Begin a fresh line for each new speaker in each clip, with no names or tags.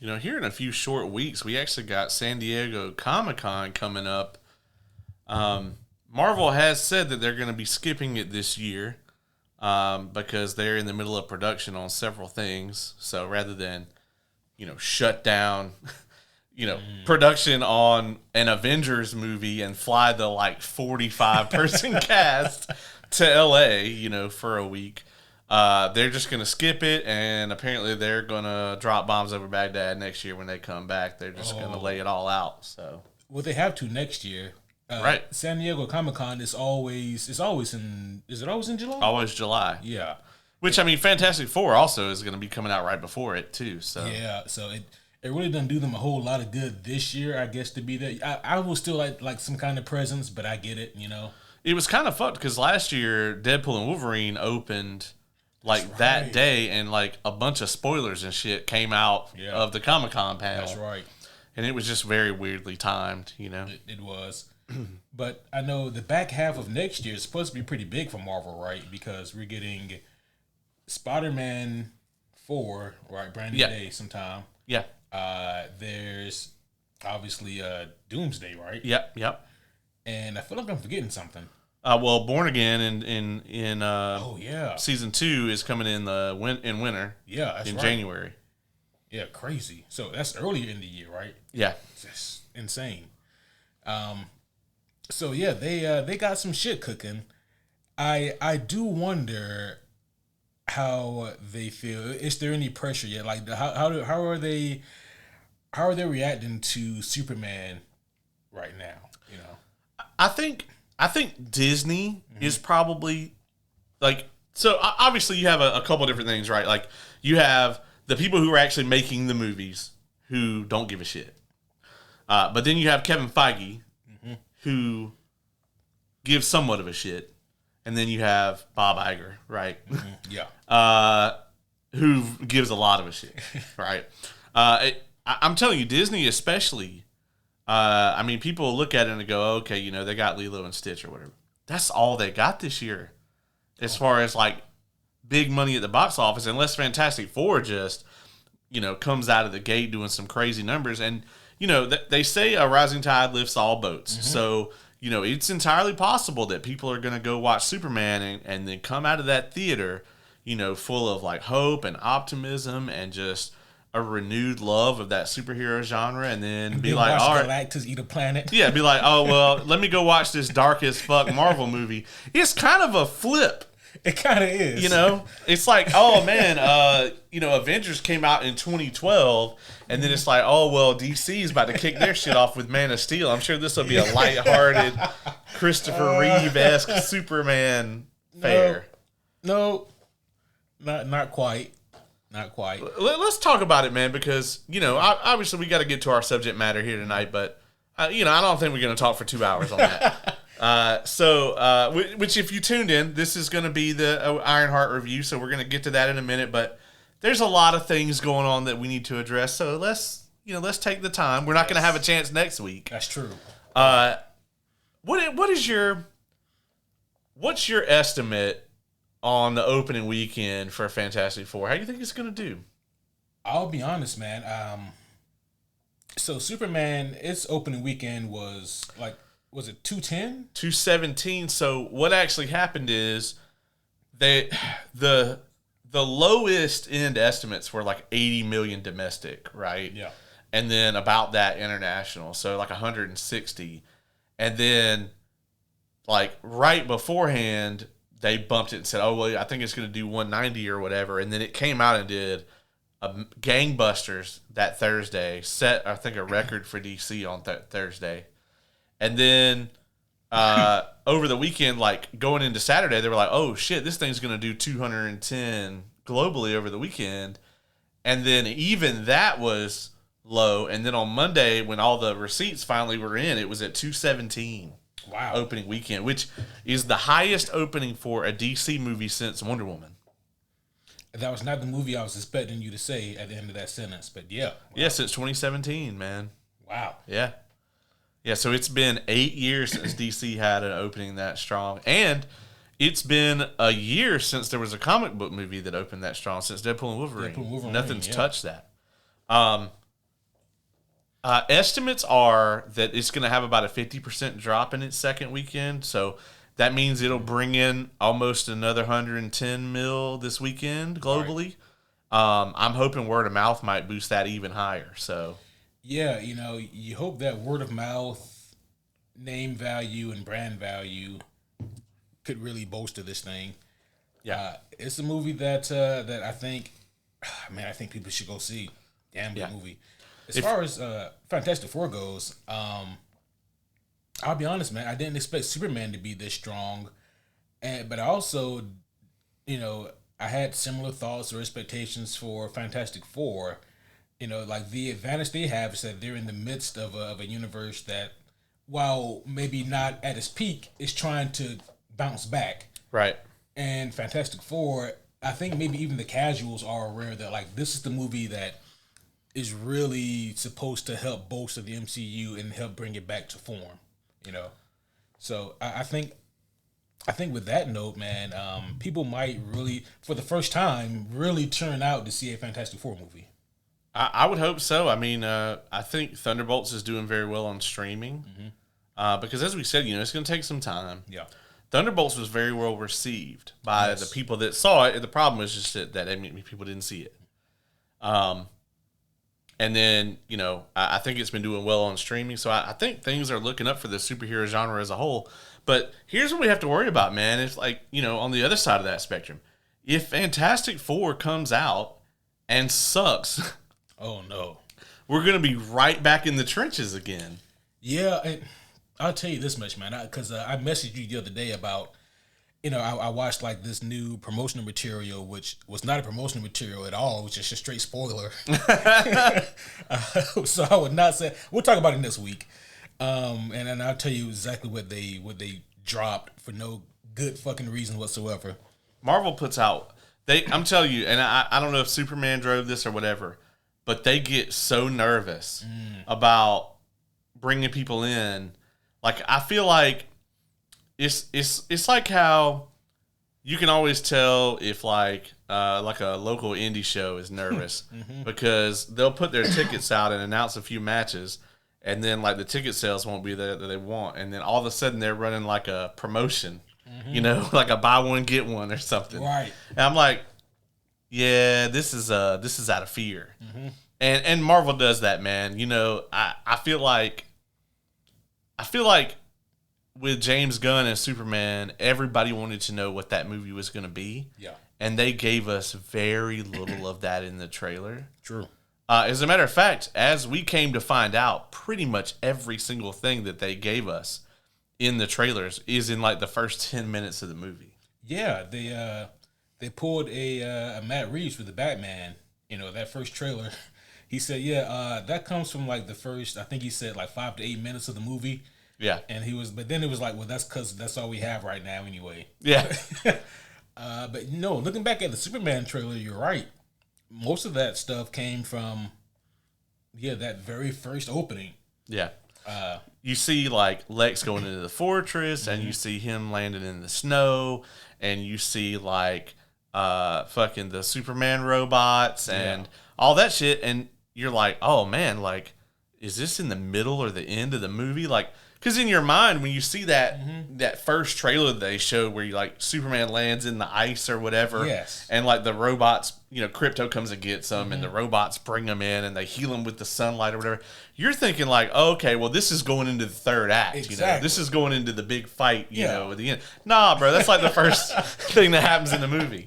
Here in a few short weeks, we actually got San Diego Comic-Con coming up. Marvel has said that they're going to be skipping it this year because they're in the middle of production on several things. So rather than, shut down, production on an Avengers movie and fly the 45-person cast to LA, for a week. They're just going to skip it, and apparently they're going to drop bombs over Baghdad next year when they come back. They're just going to lay it all out. So,
well, they have to next year.
Right.
San Diego Comic-Con is always in. Is it always in July?
Always July.
Yeah.
Which, Fantastic Four also is going to be coming out right before it, too. So
yeah, so it really doesn't do them a whole lot of good this year, I guess, to be there. I will still like some kind of presence, but I get it,
It was kind of fucked because last year Deadpool and Wolverine opened that day, and a bunch of spoilers and shit came out of the Comic-Con panel.
That's right.
And it was just very weirdly timed,
It was. But I know the back half of next year is supposed to be pretty big for Marvel, right? Because we're getting Spider-Man 4, right? Brand new day sometime.
Yeah.
There's obviously Doomsday, right?
Yep.
And I feel like I'm forgetting something.
Well, Born Again in season 2 is coming in winter.
Yeah, that's
in
right.
January.
Yeah, crazy. So that's earlier in the year, right?
Yeah,
just insane. So yeah, they got some shit cooking. I do wonder how they feel. Is there any pressure yet? Like how are they reacting to Superman right now?
I think Disney is probably so obviously you have a couple different things, right? Like you have the people who are actually making the movies who don't give a shit. But then you have Kevin Feige who gives somewhat of a shit. And then you have Bob Iger, right?
Yeah.
Who gives a lot of a shit, right? I'm telling you, Disney especially, people look at it and go, okay, they got Lilo and Stitch or whatever. That's all they got this year as far as big money at the box office, unless Fantastic Four just, comes out of the gate doing some crazy numbers. And, they say a rising tide lifts all boats. Mm-hmm. So, it's entirely possible that people are going to go watch Superman and then come out of that theater, full of hope and optimism and just a renewed love of that superhero genre, and then be like, all right,
Galactus eat a planet.
Yeah, be like, oh, well, let me go watch this dark as fuck Marvel movie. It's kind of a flip.
It kind of is.
It's like, oh, man, Avengers came out in 2012, and then it's like, oh, well, DC is about to kick their shit off with Man of Steel. I'm sure this will be a lighthearted Christopher Reeve-esque Superman fare.
No, not quite. Not quite.
Let's talk about it, man, because, obviously we got to get to our subject matter here tonight, but, I don't think we're going to talk for 2 hours on that. Which if you tuned in, this is going to be the Ironheart review, so we're going to get to that in a minute, but there's a lot of things going on that we need to address, so let's take the time. We're not going to have a chance next week.
That's true.
What's your estimate on the opening weekend for Fantastic Four? How do you think it's going to do?
I'll be honest, man. So Superman, its opening weekend was it 210?
217. So what actually happened is the lowest end estimates were 80 million domestic, right?
Yeah.
And then about that international, so 160. And then right beforehand, they bumped it and said, oh, well, I think it's going to do 190 or whatever. And then it came out and did gangbusters that Thursday, set, I think, a record for DC on Thursday. And then over the weekend, going into Saturday, they were like, oh, shit, this thing's going to do 210 globally over the weekend. And then even that was low. And then on Monday, when all the receipts finally were in, it was at 217.
Wow.
Opening weekend, which is the highest opening for a DC movie since Wonder Woman.
That was not the movie I was expecting you to say at the end of that sentence, but yeah. Wow.
Yeah, since 2017, man.
Wow.
Yeah. Yeah, so it's been 8 years since DC had an opening that strong. And it's been a year since there was a comic book movie that opened that strong, since Deadpool and Wolverine. Nothing's touched that. Estimates are that it's going to have about a 50% drop in its second weekend. So that means it'll bring in almost another 110 mil this weekend globally. I'm hoping word of mouth might boost that even higher. So
Yeah, you hope that word of mouth, name value, and brand value could really bolster this thing.
yeah,
It's a movie that I think, man, I think people should go see. Damn good
yeah.
movie. As far as Fantastic Four goes, I'll be honest, man. I didn't expect Superman to be this strong, but I also, I had similar thoughts or expectations for Fantastic Four. Like the advantage they have is that they're in the midst of a universe that, while maybe not at its peak, is trying to bounce back.
Right.
And Fantastic Four, I think maybe even the casuals are aware that like this is the movie that is really supposed to help bolster the MCU and help bring it back to form. So I think with that note, man, people might really, for the first time, really turn out to see a Fantastic Four movie.
I would hope so. I mean, I think Thunderbolts is doing very well on streaming because, as we said, it's going to take some time.
Yeah.
Thunderbolts was very well received by the people that saw it. The problem was just that people didn't see it. And then, I think it's been doing well on streaming. So I think things are looking up for the superhero genre as a whole. But here's what we have to worry about, man. It's like, on the other side of that spectrum, if Fantastic Four comes out and sucks,
oh no,
we're going to be right back in the trenches again.
Yeah, I'll tell you this much, man, because I messaged you the other day about, I watched like this new promotional material, which was not a promotional material at all, which is just a straight spoiler. So I would not say, we'll talk about it next week. And then I'll tell you exactly what they dropped for no good fucking reason whatsoever.
Marvel puts out, I'm telling you, and I don't know if Superman drove this or whatever, but they get so nervous about bringing people in. Like, I feel like it's like how you can always tell if like a local indie show is nervous because they'll put their tickets out and announce a few matches, and then like the ticket sales won't be there that they want, and then all of a sudden they're running like a promotion, like a buy one get one or something.
Right.
And I'm like, yeah, this is out of fear, and Marvel does that, man. I feel like with James Gunn and Superman, everybody wanted to know what that movie was going to be.
Yeah.
And they gave us very little of that in the trailer.
True.
As a matter of fact, as we came to find out, pretty much every single thing that they gave us in the trailers is in like the first 10 minutes of the movie.
Yeah, they pulled a Matt Reeves with the Batman. That first trailer. He said, that comes from like the first, I think he said like 5 to 8 minutes of the movie.
Yeah.
And but then it was like, well, that's because that's all we have right now anyway.
Yeah.
But looking back at the Superman trailer, you're right. Most of that stuff came from, that very first opening.
Yeah. You see like Lex going into the fortress, and you see him landing in the snow, and you see like fucking the Superman robots and all that shit, and you're like, oh man, like, is this in the middle or the end of the movie? Like, because in your mind, when you see that first trailer they showed where you like Superman lands in the ice or whatever, and like the robots, Crypto comes and gets them, and the robots bring them in and they heal them with the sunlight or whatever. You're thinking like, oh, okay, well this is going into the third act.
Exactly.
This is going into the big fight. At the end. Nah, bro, that's like the first thing that happens in the movie.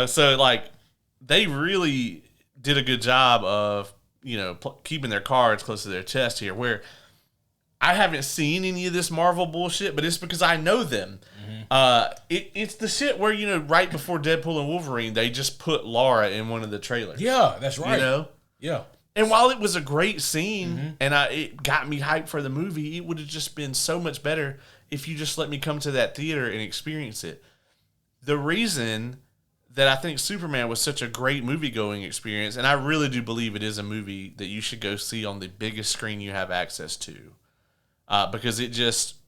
So like they really did a good job of keeping their cards close to their chest here, where I haven't seen any of this Marvel bullshit, but it's because I know them. It's the shit where, right before Deadpool and Wolverine, they just put Laura in one of the trailers.
Yeah, that's right. Yeah.
And while it was a great scene and it got me hyped for the movie, it would have just been so much better if you just let me come to that theater and experience it. The reason that I think Superman was such a great movie-going experience, and I really do believe it is a movie that you should go see on the biggest screen you have access to. Because it just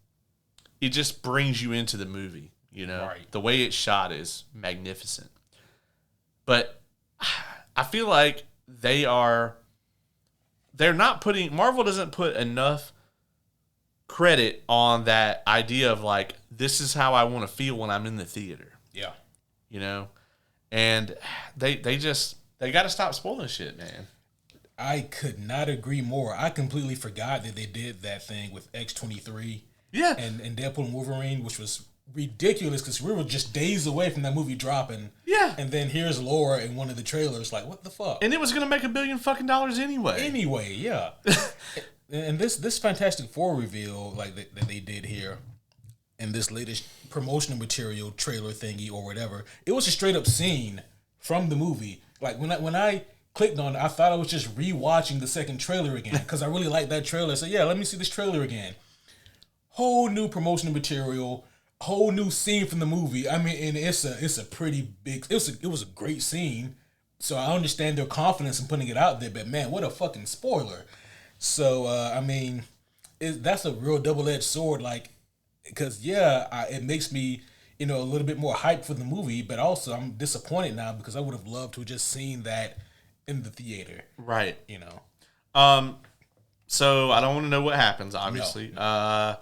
brings you into the movie, Right. The way it's shot is magnificent. But I feel like they're Marvel doesn't put enough credit on that idea of like, this is how I want to feel when I'm in the theater.
Yeah.
You know? And they got to stop spoiling shit, man.
I could not agree more. I completely forgot that they did that thing with X-23.
Yeah.
And Deadpool and Wolverine, which was ridiculous because we were just days away from that movie dropping.
Yeah.
And then here's Laura in one of the trailers, like, what the fuck?
And it was going to make $1 billion fucking anyway.
Anyway, yeah. And this Fantastic Four reveal, like, that they did here, in this latest promotional material trailer thingy or whatever, it was a straight up scene from the movie. Like when I clicked on it, I thought I was just rewatching the second trailer again because I really liked that trailer. So yeah, let me see this trailer again. Whole new promotional material, whole new scene from the movie. I mean, and it's a pretty big. It was a great scene. So I understand their confidence in putting it out there, but man, what a fucking spoiler. So I mean, that's a real double-edged sword. Like, because it makes me, a little bit more hyped for the movie, but also I'm disappointed now because I would have loved to have just seen that in the theater.
Right. So I don't want to know what happens, obviously. No.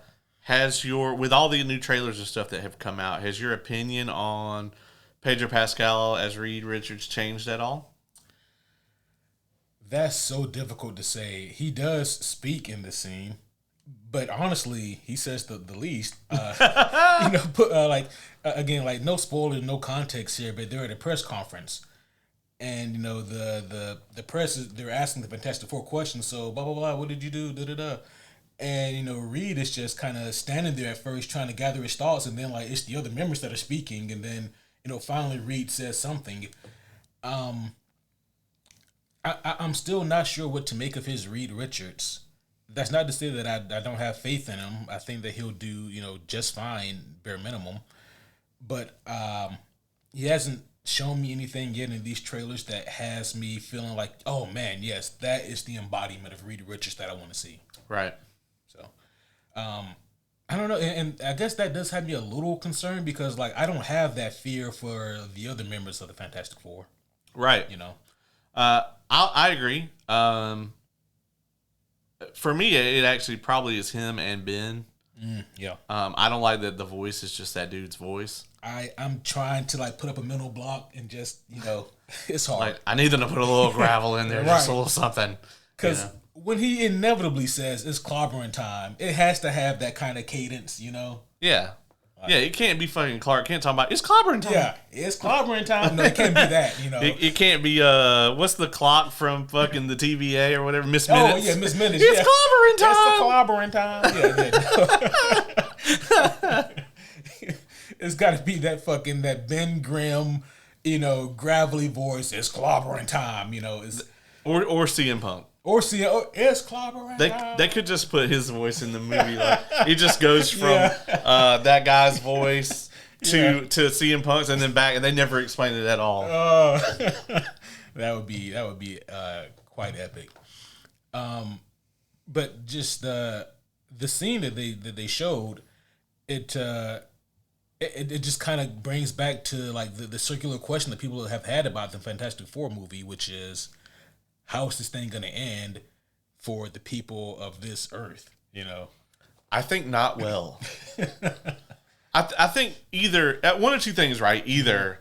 With all the new trailers and stuff that have come out, has your opinion on Pedro Pascal as Reed Richards changed at all?
That's so difficult to say. He does speak in the scene, but honestly, he says the least. Again, like no spoiler, no context here, but they're at a press conference, and the press they're asking the Fantastic Four questions. So blah blah blah. What did you do? Da da da. And Reed is just kind of standing there at first, trying to gather his thoughts, and then like it's the other members that are speaking, and then finally Reed says something. I'm still not sure what to make of his Reed Richards. That's not to say that I don't have faith in him. I think that he'll do, just fine, bare minimum. But he hasn't shown me anything yet in these trailers that has me feeling like, oh man, yes, that is the embodiment of Reed Richards that I want to see.
Right.
So, I don't know. And I guess that does have me a little concerned because, like, I don't have that fear for the other members of the Fantastic Four.
Right. I agree. For me, it actually probably is him and Ben.
Yeah.
I don't like that the voice is just that dude's voice.
I'm trying to like put up a mental block and just it's hard.
Like I need them to put a little gravel in there, just a little something.
Because when he inevitably says it's clobbering time, it has to have that kind of cadence,
Yeah. Yeah, it can't be fucking Clark Kent talking about, it's clobbering time.
Yeah, it's clobbering time. No, it can't be that,
It can't be, what's the clock from fucking the TVA or whatever, Miss Minutes?
Oh, yeah, Miss Minutes.
It's clobbering time.
It's the clobbering time. Yeah. It's got to be that Ben Grimm, gravelly voice. It's clobbering time,
Or CM Punk.
Or it's clobbering time.
They could just put his voice in the movie. Like it just goes from that guy's voice to CM Punk's and then back, and they never explain it at all.
That would be quite epic. But just the scene that they showed, it just kind of brings back to like the circular question that people have had about the Fantastic Four movie, which is, how is this thing going to end for the people of this earth?
I think not well. I think either one or two things, right? Either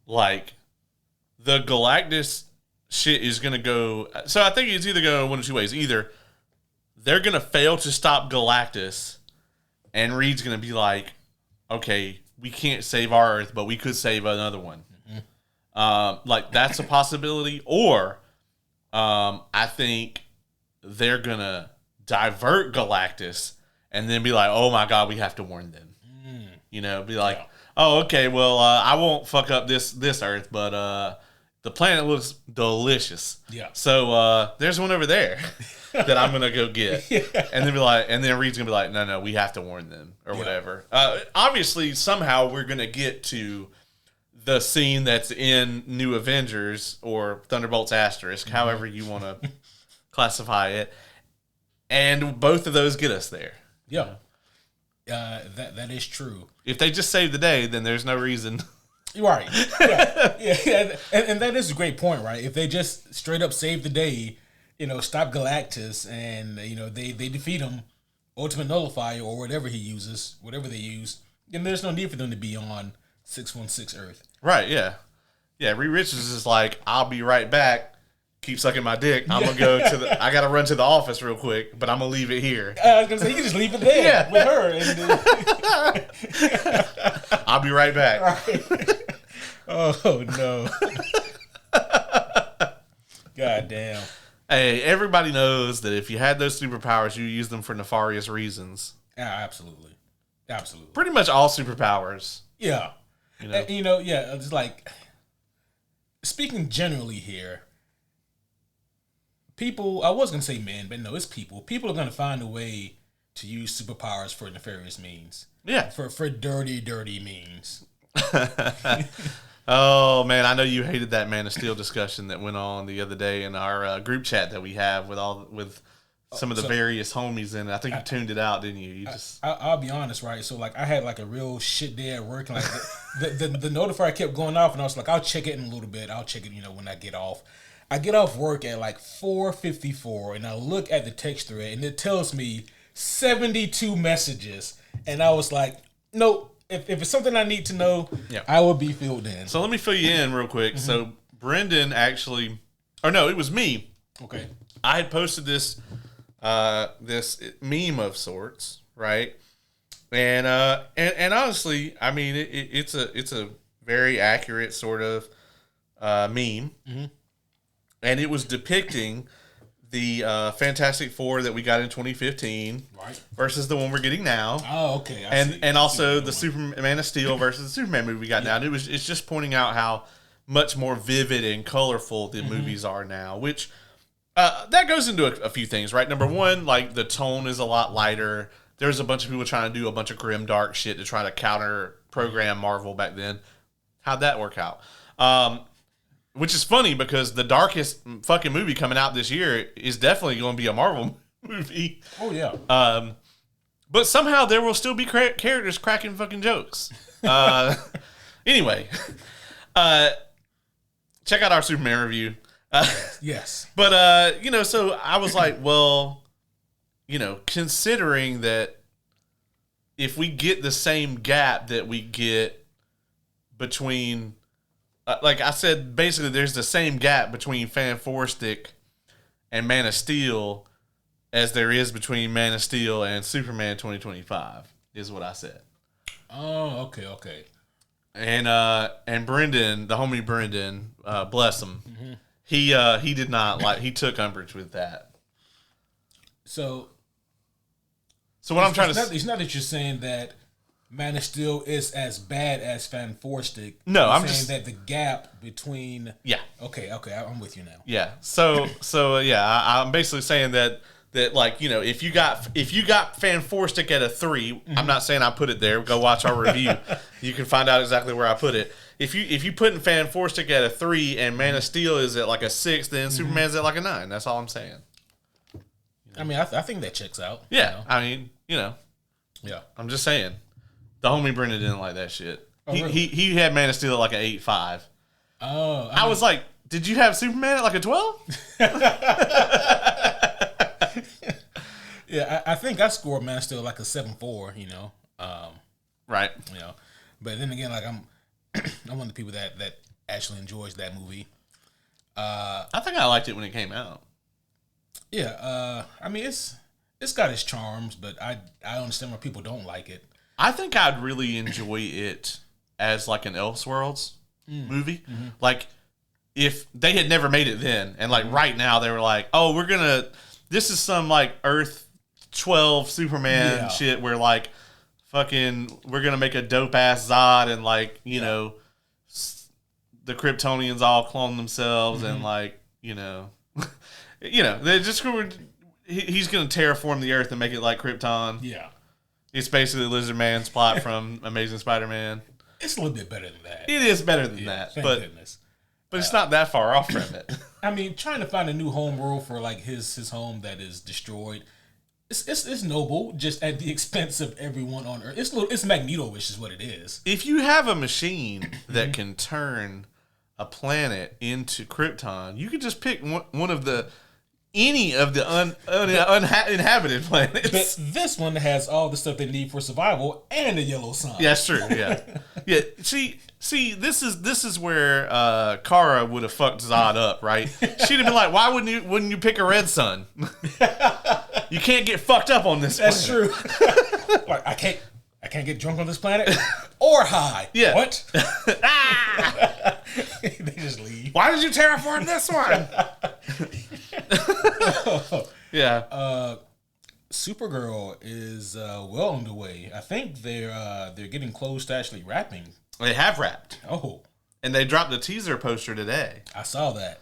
like the Galactus shit is going to go. So I think it's either going one or two ways. Either they're going to fail to stop Galactus, and Reed's going to be like, okay, we can't save our Earth, but we could save another one. Mm-hmm. Like that's a possibility. Or I think they're going to divert Galactus and then be like, oh my God, we have to warn them. Be like, oh, okay, well, I won't fuck up this Earth, but the planet looks delicious.
Yeah.
So there's one over there that I'm going to go get. And then be like, and then Reed's going to be like, no, we have to warn them or whatever. Obviously, somehow we're going to get to the scene that's in New Avengers or Thunderbolts Asterisk, however you want to classify it. And both of those get us there.
Yeah. That is true.
If they just save the day, then there's no reason.
Right. Yeah. And that is a great point, right? If they just straight up save the day, stop Galactus, and they defeat him, Ultimate Nullifier or whatever he uses, whatever they use, then there's no need for them to be on 616 Earth.
Right? Yeah. Yeah. Reed Richards is like, I'll be right back. Keep sucking my dick. I'm gonna go to I gotta run to the office real quick, but I'm gonna leave it here.
I was gonna say you can just leave it there with her. And
I'll be right back.
Right. Oh no! God damn.
Hey, everybody knows that if you had those superpowers, you use them for nefarious reasons.
Yeah, absolutely.
Pretty much all superpowers.
Yeah. It's like, speaking generally here, people, I was going to say men, but no, it's people. People are going to find a way to use superpowers for nefarious means.
Yeah.
For dirty, dirty means.
Oh, man, I know you hated that Man of Steel discussion that went on the other day in our group chat that we have with some of the various homies in it. I think you tuned it out, didn't you?
I'll be honest, right? So, like, I had, like, a real shit day at work. And, like, the notifier kept going off, and I was like, I'll check it in a little bit. I'll check it, when I get off. I get off work at, like, 4:54, and I look at the text thread, and it tells me 72 messages. And I was like, nope. If it's something I need to know, I will be filled in.
So let me fill you in real quick. Mm-hmm. So Brendan actually, or no, it was me.
Okay.
I had posted this this meme of sorts, right? And honestly, I mean, it's a very accurate sort of meme, mm-hmm. and it was depicting the Fantastic Four that we got in 2015 versus the one we're getting now.
Oh, okay.
And also the Superman of Steel versus the Superman movie we got now. And it's just pointing out how much more vivid and colorful the movies are now, which that goes into a few things, right? Number one, like the tone is a lot lighter. There's a bunch of people trying to do a bunch of grim, dark shit to try to counter program Marvel back then. How'd that work out? Which is funny because the darkest fucking movie coming out this year is definitely going to be a Marvel movie.
Oh, yeah.
But somehow there will still be characters cracking fucking jokes. Anyway, check out our Superman review.
Yes.
But, so I was like, well, considering that if we get the same gap that we get between... like I said, basically, there's the same gap between Fan-Four-Stick and Man of Steel as there is between Man of Steel and Superman 2025, is what I said.
Oh, okay.
And Brendan, the homie Brendan, bless him, mm-hmm. He did not like. He took umbrage with that.
So
what I'm trying to say,
it's not that you're saying that Man of Steel is as bad as Fan-Four-Stick.
No, I'm
saying
just
that the gap between.
Yeah.
Okay, I'm with you now.
Yeah. So yeah, I'm basically saying that like if you got Fan-Four-Stick at a 3, mm-hmm. I'm not saying I put it there. Go watch our review. You can find out exactly where I put it. If you put in Fan-Four-Stick at a 3 and Man of Steel is at like a 6, then mm-hmm. Superman's at like a 9. That's all I'm saying.
I mean, I think that checks out.
Yeah. I mean, Yeah. I'm just saying. The homie Brendan didn't like that shit. Oh, really? He had Man of Steel at like an 8.5.
Oh.
I was like, did you have Superman at like a 12?
Yeah, I think I scored Man of Steel like a 7.4,
Right.
But then again, like I'm one of the people that actually enjoys that movie.
I think I liked it when it came out.
Yeah, I mean it's got its charms, but I understand why people don't like it.
I think I'd really enjoy it as like an Elseworlds movie. Mm-hmm. Like if they had never made it then, and like right now they were like, oh, this is some like Earth 12 Superman shit where like fucking we're gonna make a dope ass Zod and like the Kryptonians all clone themselves mm-hmm. and like they just he's gonna terraform the Earth and make it like Krypton.
Yeah.
It's basically Lizard Man's plot from Amazing Spider-Man.
It's a little bit better than that.
It is better than that,
thank goodness.
But it's not that far off from it.
I mean, trying to find a new home world for like his home that is destroyed, it's noble, just at the expense of everyone on Earth. It's Magneto-ish is what it is.
If you have a machine that can turn a planet into Krypton, you could just pick one of the any of the uninhabited planets.
But this one has all the stuff they need for survival and a yellow sun.
Yeah, that's true. Yeah, yeah. See, this is where Kara would have fucked Zod up, right? She'd have been like, "Why wouldn't you pick a red sun? You can't get fucked up on this."
That's true. Like I can't get drunk on this planet or high.
Yeah.
What? They just leave.
Why did you terraform this one? Yeah.
Supergirl is well underway. I think they're getting close to actually wrapping.
They have wrapped.
Oh.
And they dropped a teaser poster today.
I saw that.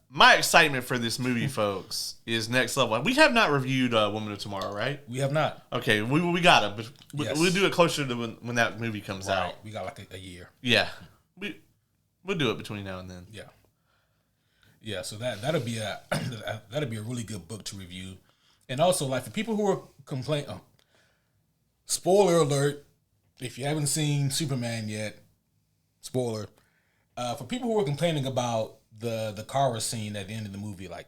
My excitement for this movie, folks, is next level. We have not reviewed Woman of Tomorrow, right?
We have not.
Okay, we got it, but
Yes.
we'll do it closer to when that movie comes
Right.
out.
We got like a year.
Yeah. We'll do it between now and then.
Yeah. Yeah, so that'll be a really good book to review. And also, like, for people who are complaining, spoiler alert, if you haven't seen Superman yet, spoiler, for people who are complaining about the Kara scene at the end of the movie, like,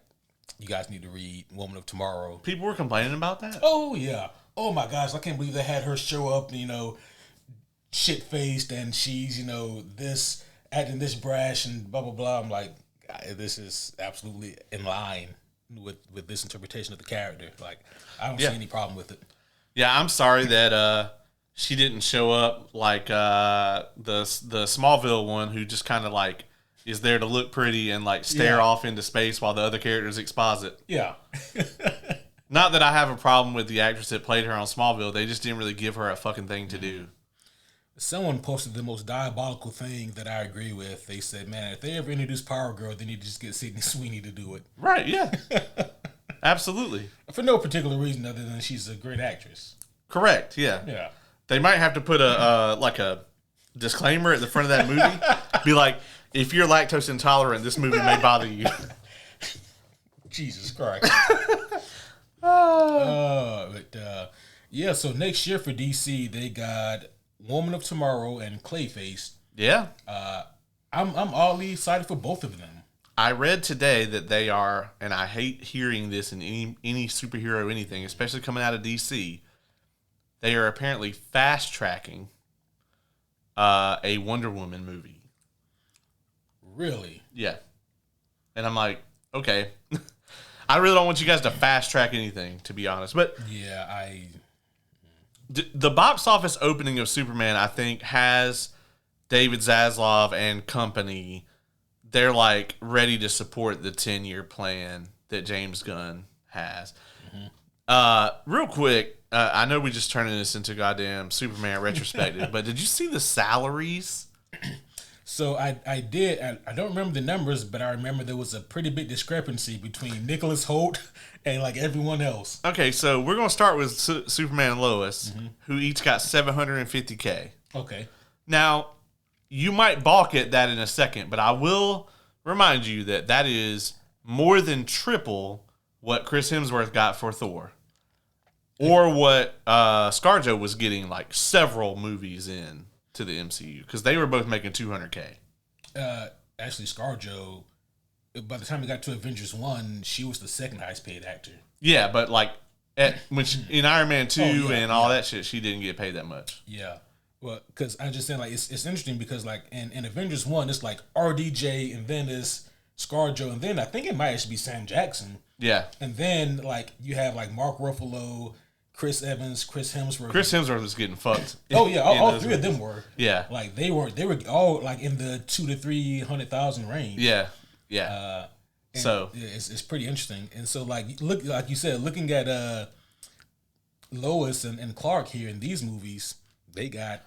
you guys need to read Woman of Tomorrow.
People were complaining about that?
Oh, yeah. Oh, my gosh, I can't believe they had her show up, shit-faced, and she's, this, acting this brash and blah, blah, blah. I'm like, this is absolutely in line with this interpretation of the character. Like, I don't see any problem with it.
Yeah, I'm sorry that she didn't show up like the Smallville one, who just kind of like is there to look pretty and like stare off into space while the other characters exposit.
Yeah.
Not that I have a problem with the actress that played her on Smallville. They just didn't really give her a fucking thing to do.
Someone posted the most diabolical thing that I agree with. They said, man, if they ever introduce Power Girl, they need to just get Sydney Sweeney to do it.
Right, yeah. Absolutely.
For no particular reason other than she's a great actress.
Correct, yeah.
Yeah.
They might have to put a disclaimer at the front of that movie. Be like, if you're lactose intolerant, this movie may bother you.
Jesus Christ. Yeah, so next year for DC, they got Woman of Tomorrow and Clayface.
Yeah.
I'm oddly excited for both of them.
I read today that they are, and I hate hearing this in any superhero anything, especially coming out of DC, they are apparently fast-tracking a Wonder Woman movie.
Really?
Yeah. And I'm like, okay. I really don't want you guys to fast-track anything, to be honest. But
yeah,
the box office opening of Superman, I think, has David Zaslav and company. They're like ready to support the 10-year plan that James Gunn has. Mm-hmm. Real quick, I know we just turning this into goddamn Superman retrospective, but did you see the salaries?
So I did. I don't remember the numbers, but I remember there was a pretty big discrepancy between Nicholas Hoult and like everyone else.
Okay, so we're gonna start with Superman and Lois, who each got $750K.
Okay.
Now, you might balk at that in a second, but I will remind you that that is more than triple what Chris Hemsworth got for Thor, or what ScarJo was getting like several movies in to the MCU, because they were both making $200K.
Actually, ScarJo, by the time we got to Avengers 1, she was the second highest paid actor.
Yeah, but like in Iron Man 2 and all that shit, she didn't get paid that much.
Yeah. Well, because I'm just saying, like, it's interesting because, like, in Avengers 1, it's like RDJ, and then it's ScarJo, and then I think it might actually be Sam Jackson.
Yeah.
And then, like, you have, like, Mark Ruffalo, Chris Evans, Chris Hemsworth.
Chris Hemsworth was getting fucked.
Oh, yeah. All three of them were.
Yeah.
Like, they were all, like, in the 200,000 to 300,000 range.
Yeah. Yeah. So.
It's pretty interesting. And so, like you said, looking at Lois and Clark here in these movies, they got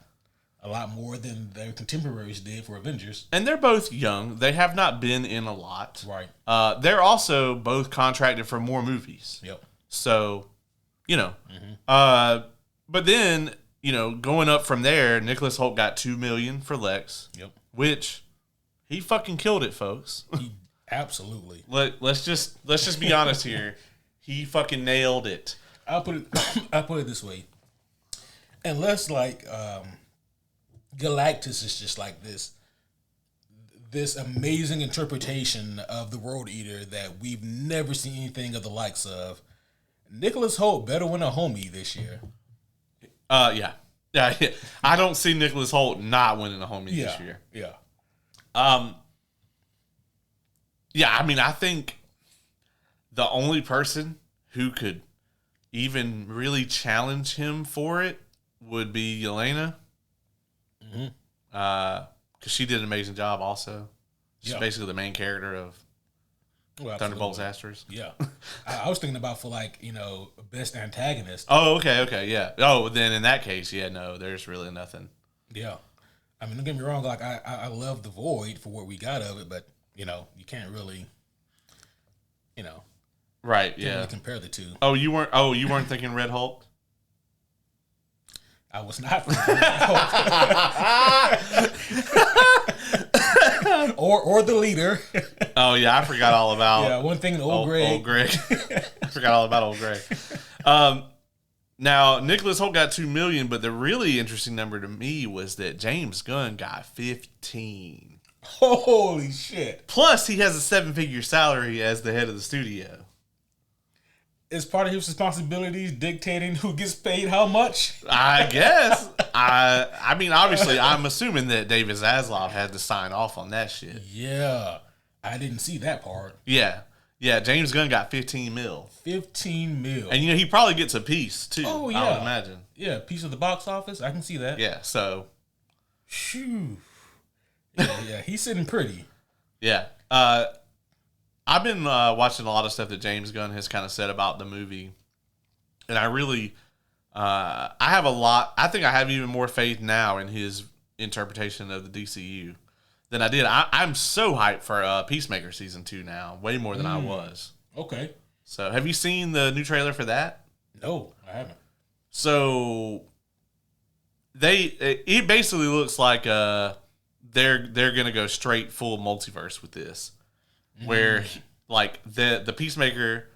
a lot more than their contemporaries did for Avengers. And
they're both young. They have not been in a lot.
Right.
They're also both contracted for more movies.
Yep.
So, but then, going up from there, Nicholas Hoult got $2 million for Lex.
Yep.
Which he fucking killed it, folks.
He absolutely.
Let's just be honest here. He fucking nailed it.
I'll put it this way. Unless like Galactus is just like this this amazing interpretation of the World Eater that we've never seen anything of the likes of. Nicholas Hoult better win a homie this year.
Yeah. I don't see Nicholas Hoult not winning a homie this year.
Yeah.
Yeah, I mean, I think the only person who could even really challenge him for it would be Yelena.
Mm-hmm.
Because she did an amazing job also. She's basically the main character of Thunderbolts Astros.
Yeah. I was thinking about for best antagonist.
Oh, okay, yeah. Oh, then in that case, yeah, no, there's really nothing.
Yeah. I mean, don't get me wrong, like I love the Void for what we got of it, but you can't really
right,
really compare the two.
Oh, you weren't thinking Red Hulk?
I was not thinking Red Hulk. or the leader.
Oh yeah, I forgot all about
one thing in Old Greg.
Old Greg. I forgot all about Old Greg. Now Nicholas Hoult got 2 million, but the really interesting number to me was that James Gunn got 15.
Holy shit!
Plus, he has a 7-figure salary as the head of the studio.
Is part of his responsibilities dictating who gets paid how much?
I guess. I mean, obviously, I'm assuming that David Zaslav had to sign off on that shit.
Yeah, I didn't see that part.
Yeah. James Gunn got 15 mil.
15 mil,
and he probably gets a piece too.
Oh yeah,
I would imagine.
Yeah, a piece of the box office. I can see that.
Yeah. So.
Shoo. Yeah, he's sitting pretty.
Yeah. I've been watching a lot of stuff that James Gunn has kind of said about the movie. And I really, I think I have even more faith now in his interpretation of the DCU than I did. I'm so hyped for Peacemaker Season 2 now, way more than I was.
Okay.
So have you seen the new trailer for that?
No, I haven't.
So it basically looks like they're gonna go straight full multiverse with this, where like the Peacemaker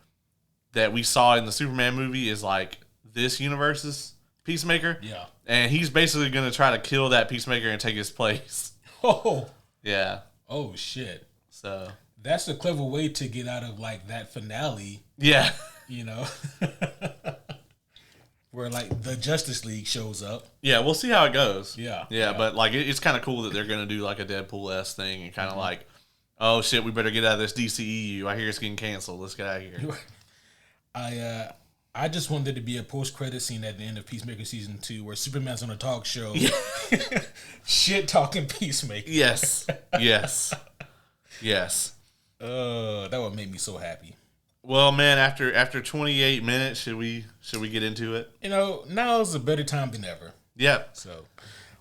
that we saw in the Superman movie is like this universe's Peacemaker.
Yeah,
and he's basically gonna try to kill that Peacemaker and take his place.
Oh,
yeah.
Oh shit.
So
that's a clever way to get out of like that finale.
Yeah.
Where like the Justice League shows up.
Yeah, we'll see how it goes.
Yeah.
But like it's kind of cool that they're gonna do like a Deadpool-esque thing and kind of like, oh shit, we better get out of this DCEU. I hear it's getting canceled. Let's get out of
here. I just wanted there to be a post-credit scene at the end of Peacemaker Season 2 where Superman's on a talk show, shit talking Peacemaker.
Yes.
That would make me so happy.
Well, man, after 28 minutes, should we get into it?
Now is a better time than ever.
Yep.
So,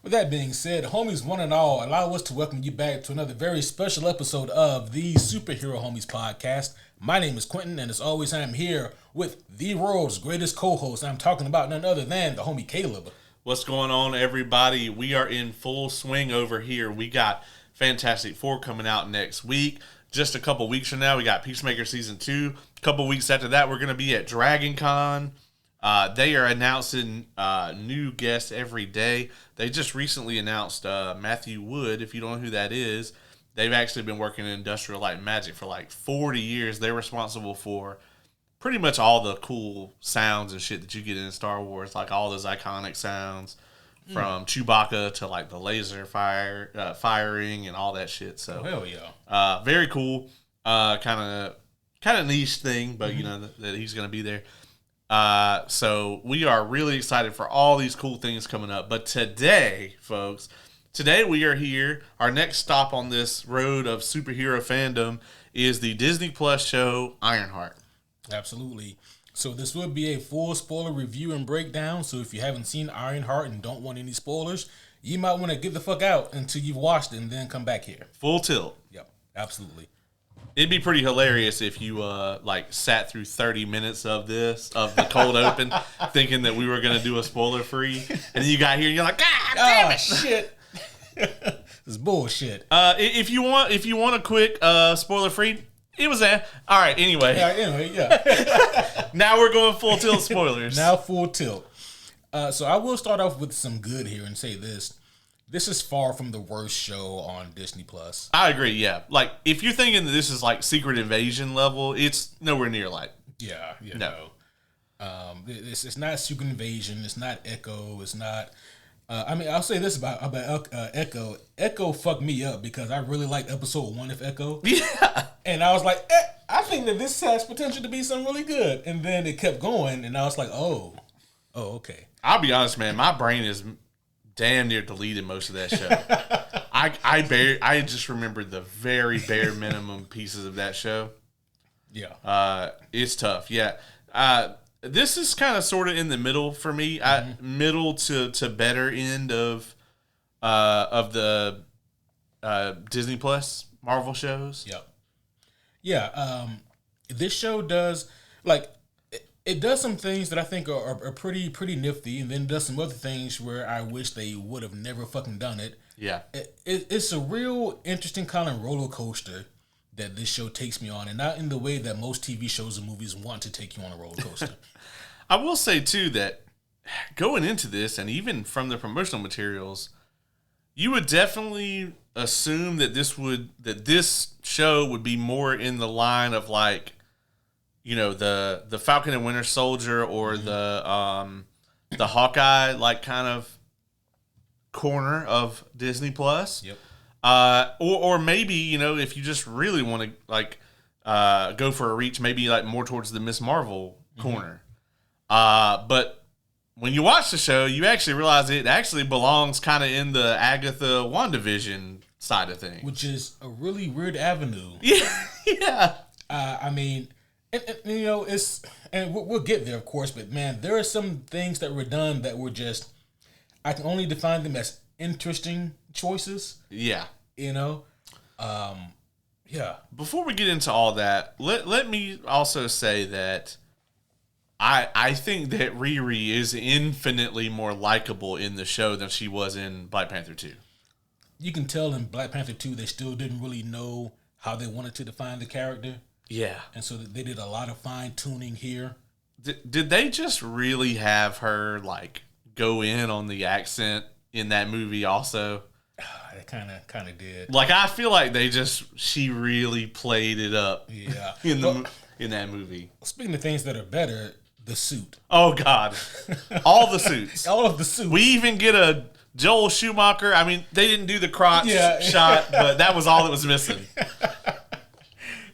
with that being said, homies, one and all, allow us to welcome you back to another very special episode of the Superhero Homies podcast. My name is Quentin, and as always, I am here with the world's greatest co-host. I'm talking about none other than the homie Caleb.
What's going on, everybody? We are in full swing over here. We got Fantastic Four coming out next week. Just a couple weeks from now, we got Peacemaker Season 2. A couple weeks after that, we're going to be at Dragon Con. They are announcing new guests every day. They just recently announced Matthew Wood. If you don't know who that is, they've actually been working in Industrial Light and Magic for like 40 years. They're responsible for pretty much all the cool sounds and shit that you get in Star Wars, like all those iconic sounds. From Chewbacca to like the laser firing and all that shit. So
hell yeah,
very cool. Kind of niche thing, but that he's gonna be there. So we are really excited for all these cool things coming up. But today, folks, we are here. Our next stop on this road of superhero fandom is the Disney Plus show Ironheart.
Absolutely. So this will be a full spoiler review and breakdown. So if you haven't seen Ironheart and don't want any spoilers, you might want to get the fuck out until you've watched it and then come back here.
Full tilt.
Yep, absolutely.
It'd be pretty hilarious if you sat through 30 minutes of the cold open, thinking that we were gonna do a spoiler free, and then you got here and you're like, God damn it,
shit. This is bullshit.
If you want a quick spoiler free. It was that. All right, anyway.
Yeah.
Now we're going full tilt spoilers.
Now full tilt. So I will start off with some good here and say this. this is far from the worst show on Disney Plus.
I agree. Yeah, like if you're thinking that this is like Secret Invasion level, it's nowhere near like.
Yeah, you
No.
know. It's not Secret Invasion. It's not Echo. It's not. I mean, I'll say this about Echo. Echo fucked me up because I really liked episode 1 of Echo.
Yeah.
And I was like, I think that this has potential to be something really good. And then it kept going, and I was like, oh, okay.
I'll be honest, man. My brain is damn near deleted most of that show. I just remembered the very bare minimum pieces of that show.
Yeah.
It's tough. Yeah. This is kind of sort of in the middle for me. Middle to better end of the Disney Plus Marvel shows.
Yep. Yeah. This show does like it does some things that I think are pretty nifty, and then does some other things where I wish they would have never fucking done it.
Yeah.
It's a real interesting kind of roller coaster that this show takes me on, and not in the way that most TV shows and movies want to take you on a roller coaster.
I will say too that going into this, and even from the promotional materials, you would definitely assume that this show would be more in the line of like, you know, the Falcon and Winter Soldier or the Hawkeye like kind of corner of Disney Plus.
Yep.
Or maybe, you know, if you just really want to like go for a reach, maybe like more towards the Miss Marvel corner. But when you watch the show, you actually realize it actually belongs kind of in the Agatha WandaVision side of things,
Which is a really weird avenue.
Yeah, yeah.
I mean, and, you know, we'll get there, of course, but man, there are some things that were done that were just, I can only define them as interesting choices.
Yeah.
You know? Yeah.
Before we get into all that, let me also say that I think that Riri is infinitely more likable in the show than she was in Black Panther 2.
You can tell in Black Panther 2 they still didn't really know how they wanted to define the character.
Yeah.
And so they did a lot of fine tuning here.
Did they just really have her like go in on the accent in that movie also?
It kind of did.
Like I feel like she really played it up.
Yeah.
in that movie.
Speaking of things that are better, the suit.
Oh God. All the suits.
All of the suits.
We even get a Joel Schumacher. I mean, they didn't do the crotch shot, but that was all that was missing.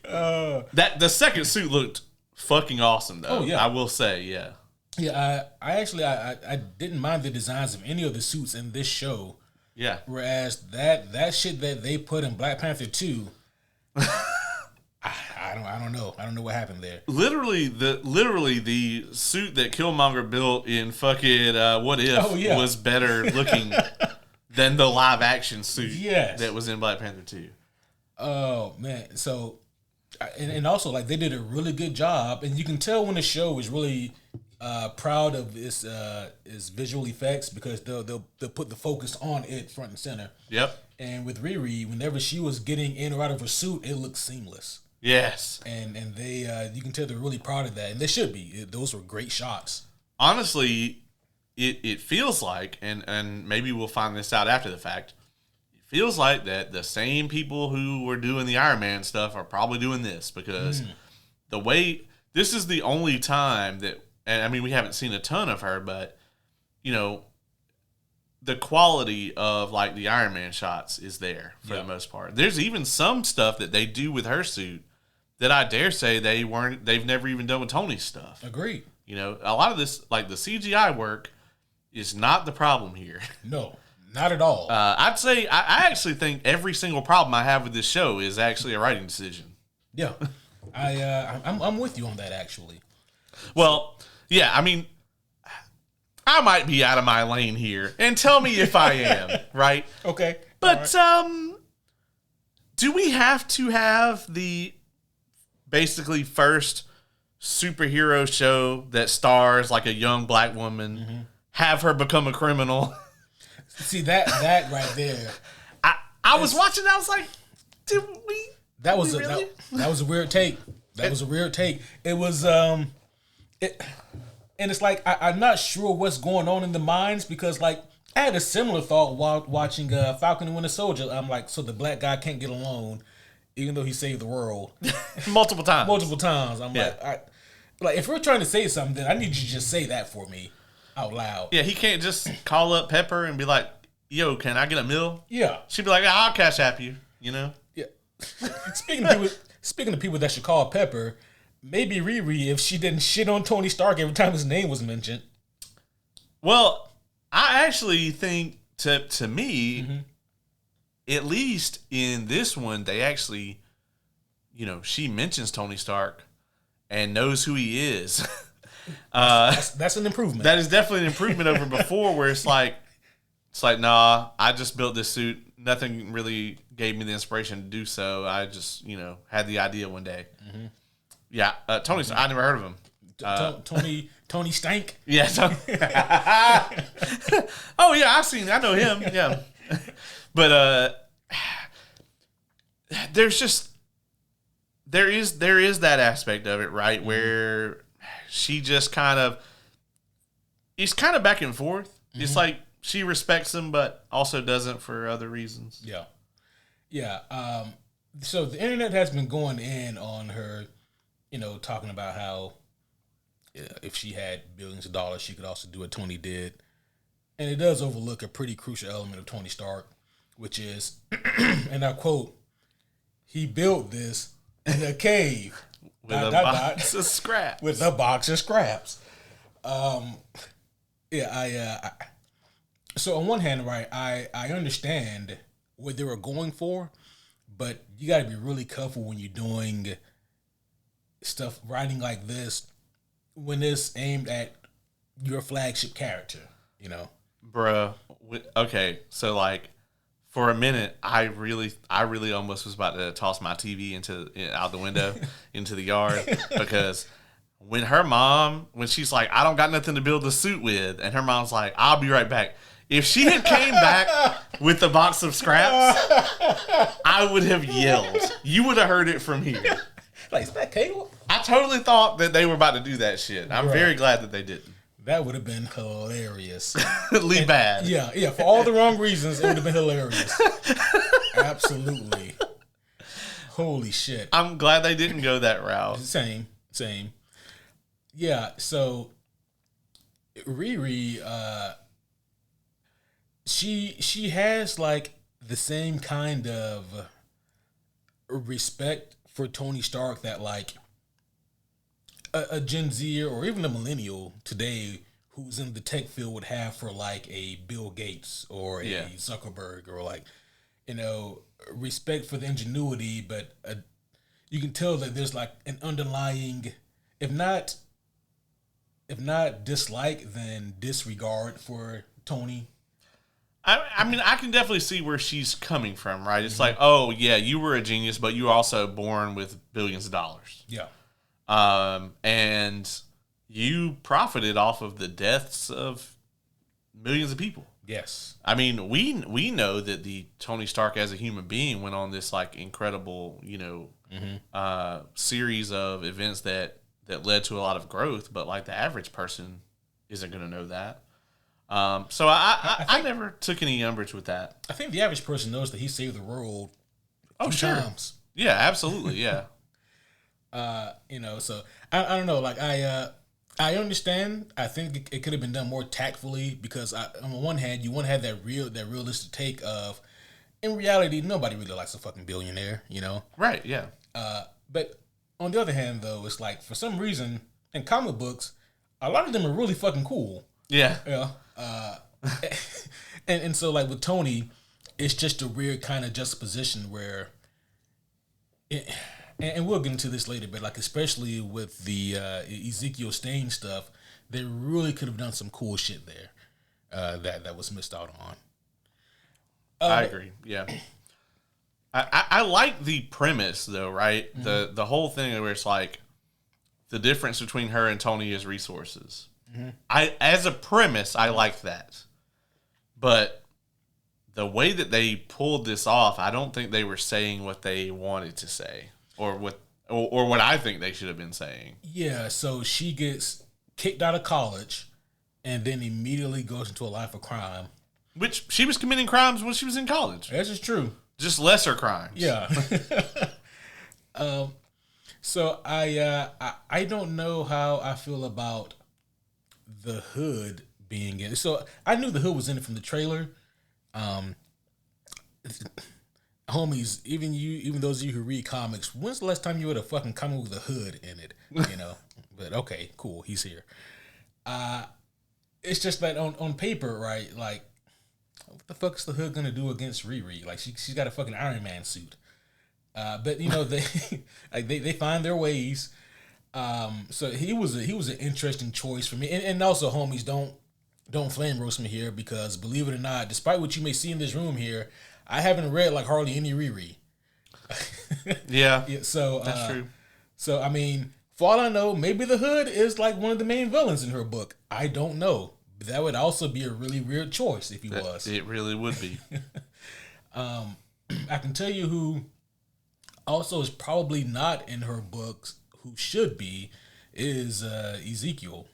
That the second suit looked fucking awesome though.
Oh yeah.
I will say, yeah.
Yeah, I didn't mind the designs of any of the suits in this show.
Yeah.
Whereas that shit that they put in Black Panther 2, I don't know. I don't know what happened there.
Literally the suit that Killmonger built in fucking What If was better looking than the live action suit that was in Black Panther 2.
Oh man. So and also like they did a really good job, and you can tell when the show is really proud of its visual effects because they'll put the focus on it front and center.
Yep.
And with Riri, whenever she was getting in or out of her suit, it looked seamless.
Yes.
And they you can tell they're really proud of that, and they should be. Those were great shots.
Honestly, it feels like, and maybe we'll find this out after the fact. It feels like that the same people who were doing the Iron Man stuff are probably doing this because the way this is the only time that. And I mean, we haven't seen a ton of her, but, you know, the quality of, like, the Iron Man shots is there for the most part. There's even some stuff that they do with her suit that I dare say they've never even done with Tony's stuff.
Agreed.
You know, a lot of this, like, the CGI work is not the problem here.
No, not at all.
I'd say, I actually think every single problem I have with this show is actually a writing decision.
Yeah. I'm with you on that, actually.
Well... Yeah, I mean, I might be out of my lane here, and tell me if I am, right?
Okay.
But do we have to have the basically first superhero show that stars like a young black woman, have her become a criminal?
See, that right there.
I was watching, I was like, did we?
That was
really?
that was a weird take. That was a weird take. It was and it's like I'm not sure what's going on in the minds because like I had a similar thought while watching Falcon and Winter Soldier. I'm like, so the black guy can't get alone, even though he saved the world
multiple times.
multiple times. I'm
Yeah.
like, if we're trying to say something, then I need you to just say that for me out loud.
Yeah, he can't just call up Pepper and be like, "Yo, can I get a meal?"
Yeah,
She'd be like, "I'll cash app you." You know.
yeah. Speaking of people that should call Pepper, maybe Riri if she didn't shit on Tony Stark every time his name was mentioned.
Well, I actually think to me, at least in this one, they actually, she mentions Tony Stark and knows who he is.
That's an improvement.
That is definitely an improvement over before, where it's like, nah, I just built this suit. Nothing really gave me the inspiration to do so. I just, had the idea one day. Mm-hmm. Yeah, Tony. I never heard of him.
Tony Stank.
Yeah. Oh yeah, I know him. Yeah, but there is that aspect of it, right, where she just it's kind of back and forth. Mm-hmm. It's like she respects him, but also doesn't for other reasons.
Yeah, yeah. So the internet has been going in on her, talking about how if she had billions of dollars, she could also do what Tony did, and it does overlook a pretty crucial element of Tony Stark, which is, and I quote, "He built this in a cave."
With a box of scraps.
With a box of scraps. So on one hand, right, I understand what they were going for, but you got to be really careful when you're doing stuff, writing like this, when it's aimed at your flagship character,
Bruh. Okay, so like, for a minute, I really almost was about to toss my TV out the window into the yard, because when she's like, "I don't got nothing to build the suit with," and her mom's like, "I'll be right back." If she had came back with the box of scraps, I would have yelled. You would have heard it from here.
Like, is that Caleb?
I totally thought that they were about to do that shit. I'm very glad that they didn't.
That would have been hilarious.
Bad.
Yeah. For all the wrong reasons, it would have been hilarious. Absolutely. Holy shit.
I'm glad they didn't go that route.
Same. Yeah, so Riri, she has like the same kind of respect for Tony Stark that like a Gen Z or even a millennial today who's in the tech field would have for like a Bill Gates or a Zuckerberg, or like, respect for the ingenuity, but you can tell that there's like an underlying, if not dislike, then disregard for Tony.
I mean, I can definitely see where she's coming from, right? It's like, oh yeah, you were a genius, but you were also born with billions of dollars.
Yeah.
And you profited off of the deaths of millions of people.
Yes.
I mean, we know that the Tony Stark as a human being went on this like incredible, series of events that led to a lot of growth, but like the average person isn't going to know that. So I never took any umbrage with that.
I think the average person knows that he saved the world times.
Yeah, absolutely. Yeah.
So I don't know. Like I understand. I think it could have been done more tactfully, because on the one hand, you want to have that realistic take of, in reality, nobody really likes a fucking billionaire,
Right. Yeah.
But on the other hand, though, it's like, for some reason in comic books, a lot of them are really fucking cool.
Yeah.
Yeah. And so like with Tony, it's just a weird kind of juxtaposition where, and we'll get into this later, but like especially with the Ezekiel Stain stuff, they really could have done some cool shit there that was missed out on.
I agree. Yeah. I like the premise though, right? Mm-hmm. The whole thing where it's like the difference between her and Tony is resources. Mm-hmm. As a premise, I like that. But the way that they pulled this off, I don't think they were saying what they wanted to say, or what I think they should have been saying.
Yeah, so she gets kicked out of college and then immediately goes into a life of crime.
Which she was committing crimes when she was in college.
This is true.
Just lesser crimes.
Yeah. So I don't know how I feel about the Hood being in. So I knew the Hood was in it from the trailer. Homies, even those of you who read comics, when's the last time you read a fucking comic with a Hood in it? You know. But okay, cool, he's here. It's just that on paper, right? Like, what the fuck is the Hood gonna do against Riri? Like, she's got a fucking Iron Man suit. But you know they they find their ways. So he was an interesting choice for me. And also, homies, don't flame roast me here, because believe it or not, despite what you may see in this room here, I haven't read like hardly any Riri.
Yeah.
So
that's true.
So I mean, for all I know, maybe the Hood is like one of the main villains in her book. I don't know. But that would also be a really weird choice if he was.
It really would be.
I can tell you who also is probably not in her books, who should be, is Ezekiel.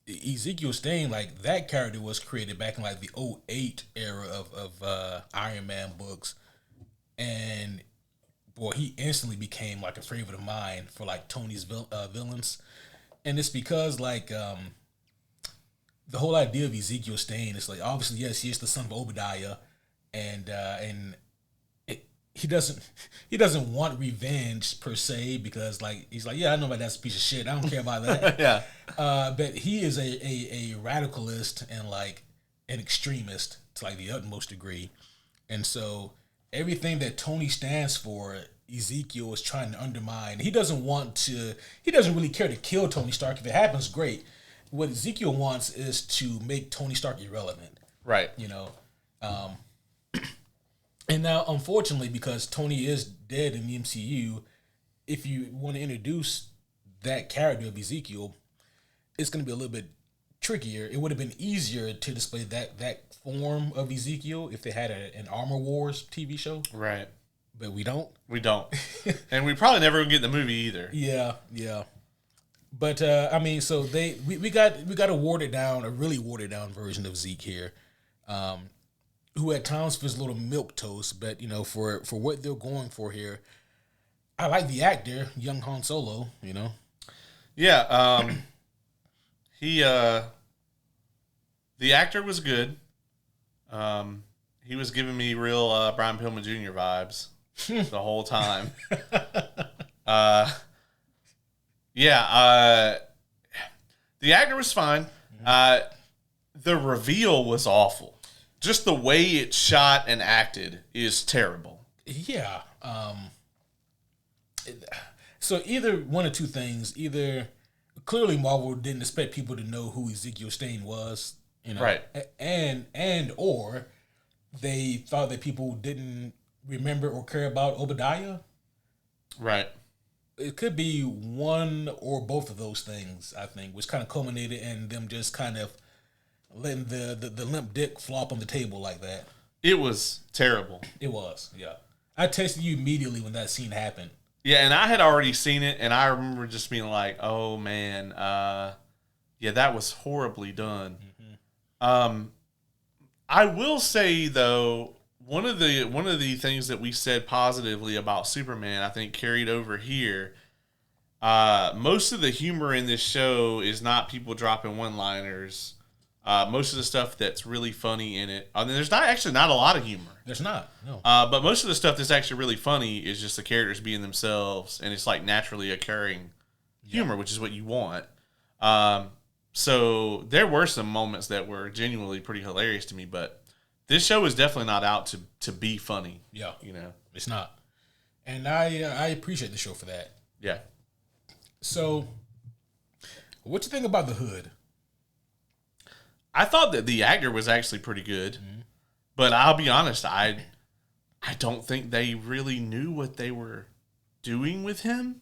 Ezekiel Stain, like, that character was created back in like the 2008 era of Iron Man books, and boy, he instantly became like a favorite of mine for like Tony's villains. And it's because like the whole idea of Ezekiel Stain is like, obviously, yes, he is the son of Obadiah, and he doesn't want revenge per se, because like he's like, yeah, I know about that's a piece of shit. I don't care about that.
Yeah.
But he is a radicalist and like an extremist to like the utmost degree, and so everything that Tony stands for, Ezekiel is trying to undermine. He doesn't really care to kill Tony Stark. If it happens, great. What Ezekiel wants is to make Tony Stark irrelevant.
Right.
You know. And now, unfortunately, because Tony is dead in the MCU, if you want to introduce that character of Ezekiel, it's going to be a little bit trickier. It would have been easier to display that form of Ezekiel if they had an Armor Wars TV show.
Right.
But we don't.
We don't. And we probably never will get the movie either.
Yeah. But, I mean, so we got a really watered down version of Zeke here. Who at times feels a little milquetoast, but you know, for what they're going for here, I like the actor, young Han Solo. You know,
yeah. The actor was good. He was giving me real Brian Pillman Jr. vibes the whole time. The actor was fine. The reveal was awful. Just the way it's shot and acted is terrible.
Yeah. So either one of two things. Either clearly Marvel didn't expect people to know who Ezekiel Stain was, you know,
right?
And or they thought that people didn't remember or care about Obadiah. Right. It could be one or both of those things, I think, which kind of culminated in them just kind of letting the limp dick flop on the table like that.
It was terrible.
It was, yeah. I texted you immediately when that scene happened.
Yeah, and I had already seen it, and I remember just being like, "Oh man, yeah, that was horribly done." Mm-hmm. I will say though, one of the things that we said positively about Superman, I think carried over here. Most of the humor in this show is not people dropping one-liners. Most of the stuff that's really funny in it, there's not a lot of humor.
There's not, no.
But most of the stuff that's actually really funny is just the characters being themselves, and it's like naturally occurring humor, which is what you want. So there were some moments that were genuinely pretty hilarious to me, but this show is definitely not out to be funny.
Yeah,
you know,
it's not, and I appreciate the show for that.
Yeah.
So, what you think about the Hood?
I thought that the actor was actually pretty good, but I'll be honest, I don't think they really knew what they were doing with him.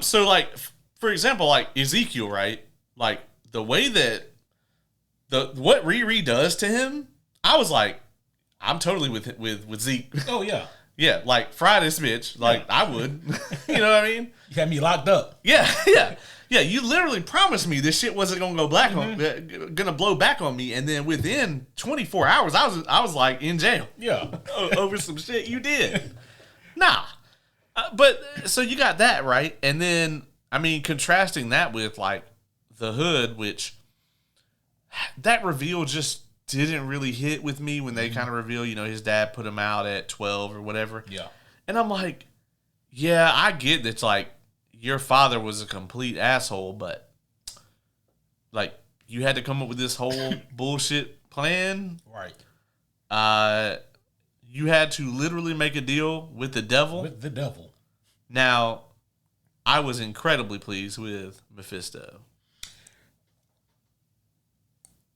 So like, for example, like Ezekiel, right? Like the way that what Riri does to him, I was like, I'm totally with Zeke.
Oh yeah,
yeah, like fry this bitch, like I would. You know what I mean?
You had me locked up.
Yeah, yeah. Yeah, you literally promised me this shit wasn't gonna gonna blow back on me, and then within 24 hours, I was like in jail.
Yeah.
Over some shit you did. Nah, but so you got that right, and then I mean, contrasting that with like the Hood, which that reveal just didn't really hit with me when they kind of reveal, his dad put him out at 12 or whatever.
Yeah.
And I'm like, yeah, I get that, like, your father was a complete asshole, but, like, you had to come up with this whole bullshit plan.
Right.
You had to literally make a deal with the devil.
With the devil.
Now, I was incredibly pleased with Mephisto.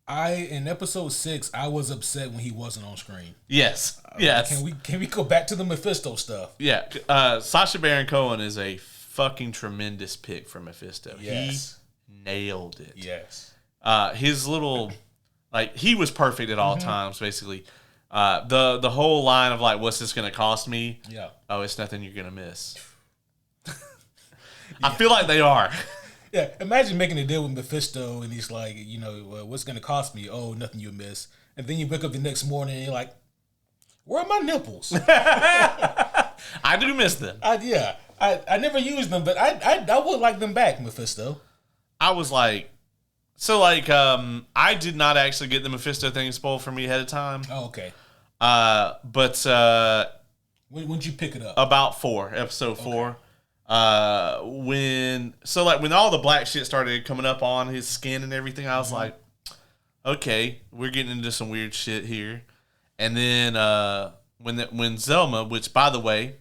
In episode 6, I was upset when he wasn't on screen.
Yes. Yes.
Can we go back to the Mephisto stuff?
Yeah. Sacha Baron Cohen is a fucking tremendous pick for Mephisto.
Yes.
He nailed it.
Yes.
His little, like, he was perfect at all times, basically. The whole line of, like, what's this going to cost me?
Yeah.
Oh, it's nothing you're going to miss. I feel like they are.
Yeah, imagine making a deal with Mephisto and he's like, what's going to cost me? Oh, nothing you miss. And then you wake up the next morning and you're like, where are my nipples?
I do miss them.
I never used them, but I would like them back, Mephisto.
I was like, I did not actually get the Mephisto thing spoiled for me ahead of time.
Oh, okay.
But
when'd you pick it up?
About episode 4. When all the black shit started coming up on his skin and everything, I was like, okay, we're getting into some weird shit here. And then when Zelma, which by the way,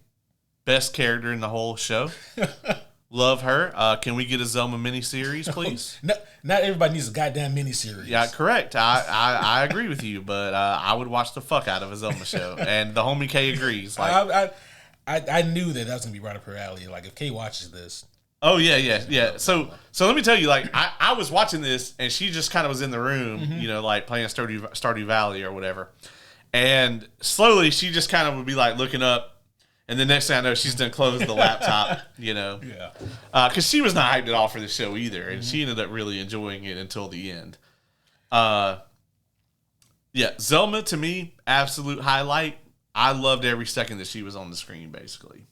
best character in the whole show, love her. Can we get a Zelma miniseries, please?
No, not everybody needs a goddamn miniseries.
Yeah, correct. I agree with you, but I would watch the fuck out of a Zelma show, and the homie K agrees. Like,
I knew that was gonna be right up her alley. Like, if Kay watches this.
Oh yeah. So let me tell you, like, I was watching this, and she just kind of was in the room, like playing Stardew Valley or whatever, and slowly she just kind of would be like looking up, and the next thing I know, she's done closed the laptop,
Yeah.
because she was not hyped at all for the show either, and she ended up really enjoying it until the end. Yeah, Zelma to me, absolute highlight. I loved every second that she was on the screen, basically.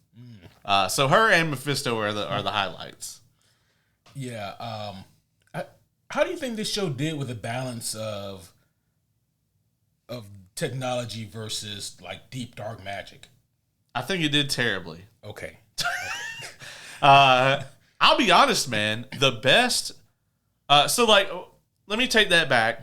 So her and Mephisto are the highlights.
Yeah. How do you think this show did with the balance of technology versus like deep dark magic?
I think it did terribly.
Okay.
I'll be honest, man. The best. So like, let me take that back.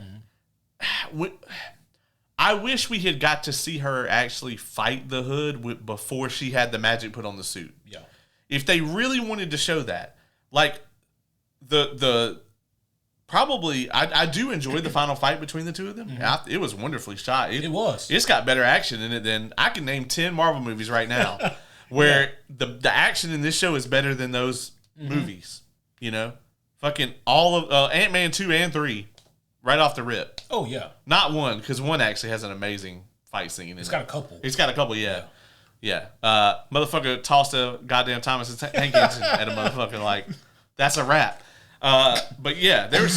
I wish we had got to see her actually fight the Hood before she had the magic put on the suit.
Yeah.
If they really wanted to show that, like the probably, I do enjoy the final fight between the two of them. It was wonderfully shot.
It was.
It's got better action in it than I can name 10 Marvel movies right now, where the action in this show is better than those movies. Fucking all of Ant-Man 2 and 3. Right off the rip.
Oh, yeah.
Not 1, because 1 actually has an amazing fight scene.
It's got a couple.
It's got a couple, yeah. Motherfucker tossed a goddamn Thomas Tank Engine at a motherfucker. Like, that's a wrap. But yeah, there's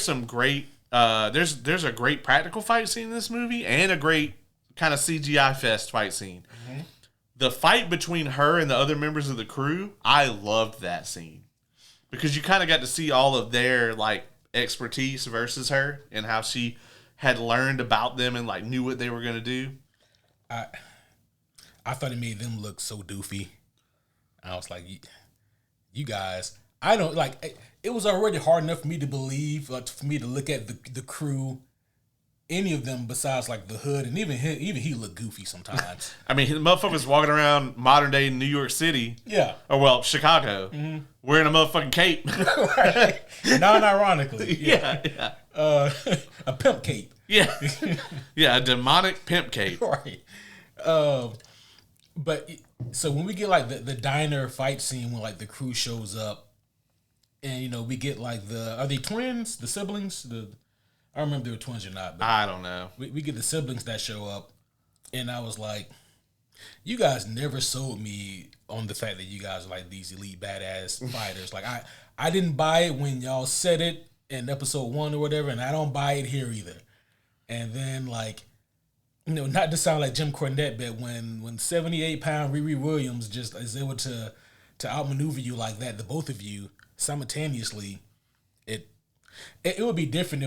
some great, there's a great practical fight scene in this movie and a great kind of CGI fest fight scene. The fight between her and the other members of the crew, I loved that scene. Because you kind of got to see all of their, like, expertise versus her and how she had learned about them and like knew what they were going to do.
I thought it made them look so doofy. I was like, you guys, I don't like it was already hard enough for me to believe, for me to look at the crew, any of them besides like the Hood, and even he looked goofy sometimes.
I mean, the motherfucker's walking around modern day New York City.
Yeah.
Or well, Chicago. Wearing a motherfucking cape.
Right. Non-ironically.
Yeah.
A pimp cape.
Yeah. Yeah, a demonic pimp cape.
Right. But so when we get like the diner fight scene when like the crew shows up, and we get like are they twins? The siblings? I don't remember if they were twins or not. But
I don't know.
We get the siblings that show up, and I was like, you guys never sold me on the fact that you guys are like these elite badass fighters. Like I I didn't buy it when y'all said it in episode 1 or whatever, and I don't buy it here either. And then like, not to sound like Jim Cornette, but when 78-pound Riri Williams just is able to outmaneuver you like that, the both of you simultaneously, it would be different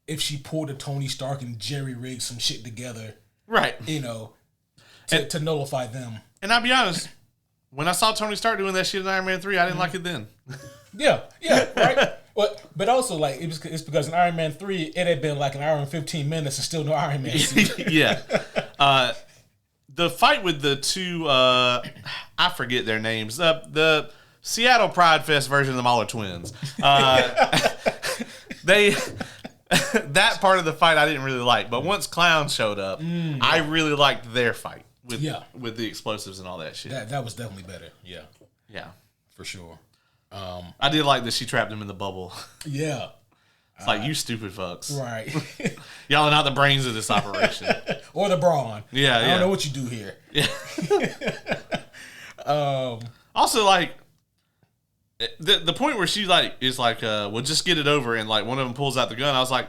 if she pulled a Tony Stark and jerry rigged some shit together,
right?
To nullify them.
And I'll be honest, when I saw Tony Stark doing that shit in Iron Man 3, I didn't like it then.
Yeah, right. But also like it's because in Iron Man 3 it had been like an hour and 15 minutes and still no Iron Man suit.
Yeah. The fight with the two, I forget their names. The Seattle Pride Fest version of the Mauler twins. That part of the fight I didn't really like, but once Clown showed up, I really liked their fight with the explosives and all that shit.
That was definitely better.
Yeah,
for sure.
I did like that she trapped him in the bubble.
Yeah,
it's like, you stupid fucks,
right?
Y'all are not the brains of this operation,
or the brawn.
Yeah,
I don't know what you do here.
Yeah. Also, like, the point where she is like, well, just get it over, and like one of them pulls out the gun. I was like,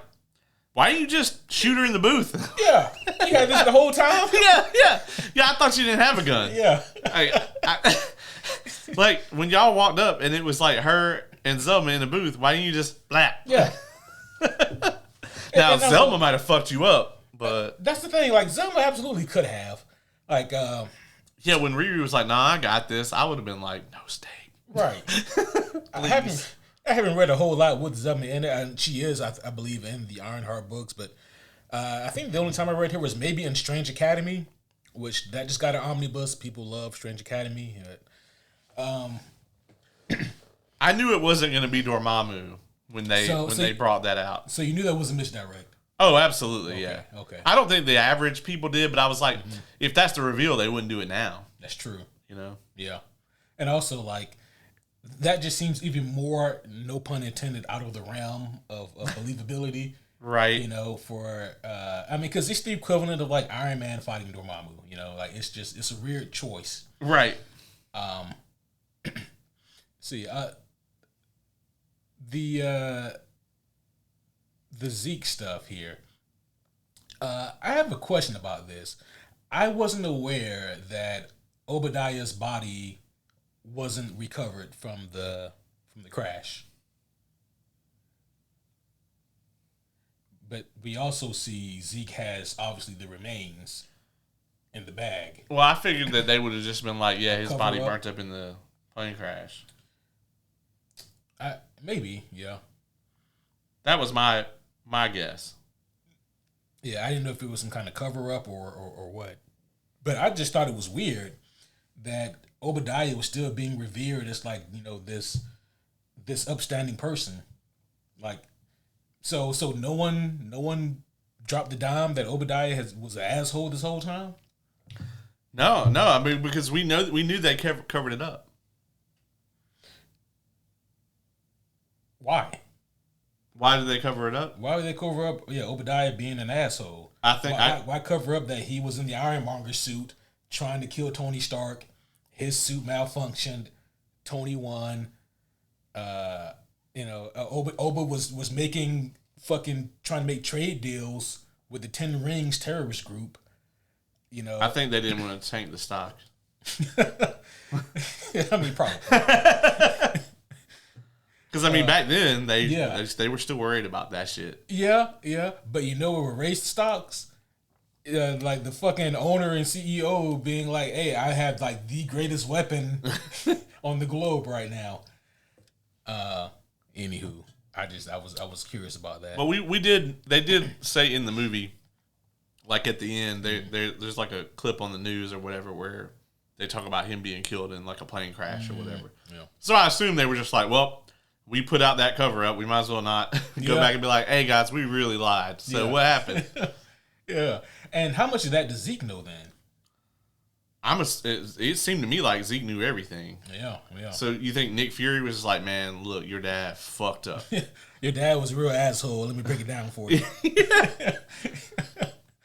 why didn't you just shoot her in the booth?
Yeah, you had this the whole time.
Yeah. I thought she didn't have a gun.
Yeah.
Like when y'all walked up and it was like her and Zelma in the booth, why didn't you just blap?
Yeah.
Now Zelma might have fucked you up, but
that's the thing. Like Zelma absolutely could have. Like,
yeah, when Riri was like, "Nah, I got this," I would have been like, "No steak."
Right. I haven't read a whole lot with Zelma in it, and she is, I believe, in the Ironheart books. But I think the only time I read her was maybe in Strange Academy, which that just got an omnibus. People love Strange Academy.
I knew it wasn't going to be Dormammu when they brought that out.
So you knew that was a misdirect.
Oh, absolutely,
okay,
yeah.
Okay.
I don't think the average people did, but I was like, if that's the reveal, they wouldn't do it now.
That's true.
Yeah.
And also, like, that just seems even more, no pun intended, out of the realm of believability.
Right.
Because it's the equivalent of like Iron Man fighting Dormammu. Like it's a weird choice.
Right.
The Zeke stuff here. I have a question about this. I wasn't aware that Obadiah's body wasn't recovered from the crash. But we also see Zeke has obviously the remains in the bag.
Well, I figured that they would have just been like, yeah, his body
up.
burnt up in the plane crash.
Maybe, yeah.
That was my guess.
Yeah, I didn't know if it was some kind of cover up or what. But I just thought it was weird that Obadiah was still being revered as like, this upstanding person. Like, so no one dropped the dime that Obadiah was an asshole this whole time?
No. I mean, because we knew they covered it up.
Why?
Why did they cover it up?
Why would they cover up? Yeah, Obadiah being an asshole.
I think
why cover up that he was in the Ironmonger suit trying to kill Tony Stark? His suit malfunctioned. Tony won. Oba was making trying to make trade deals with the 10 Rings terrorist group.
I think they didn't want to tank the stock.
I mean, probably.
Because back then they were still worried about that shit.
Yeah. But with race stocks, like the fucking owner and CEO being like, "Hey, I have like the greatest weapon on the globe right now." Anywho, I was curious about that.
But they did say in the movie, like at the end, there's like a clip on the news or whatever where they talk about him being killed in like a plane crash or whatever. Yeah. So I assume they were just like, well, we put out that cover up. We might as well not go back and be like, hey guys, we really lied. So what happened?
Yeah. And how much of that does Zeke know then?
It seemed to me like Zeke knew everything.
Yeah.
So you think Nick Fury was just like, man, look, your dad fucked up.
Your dad was a real asshole. Let me break it down for you.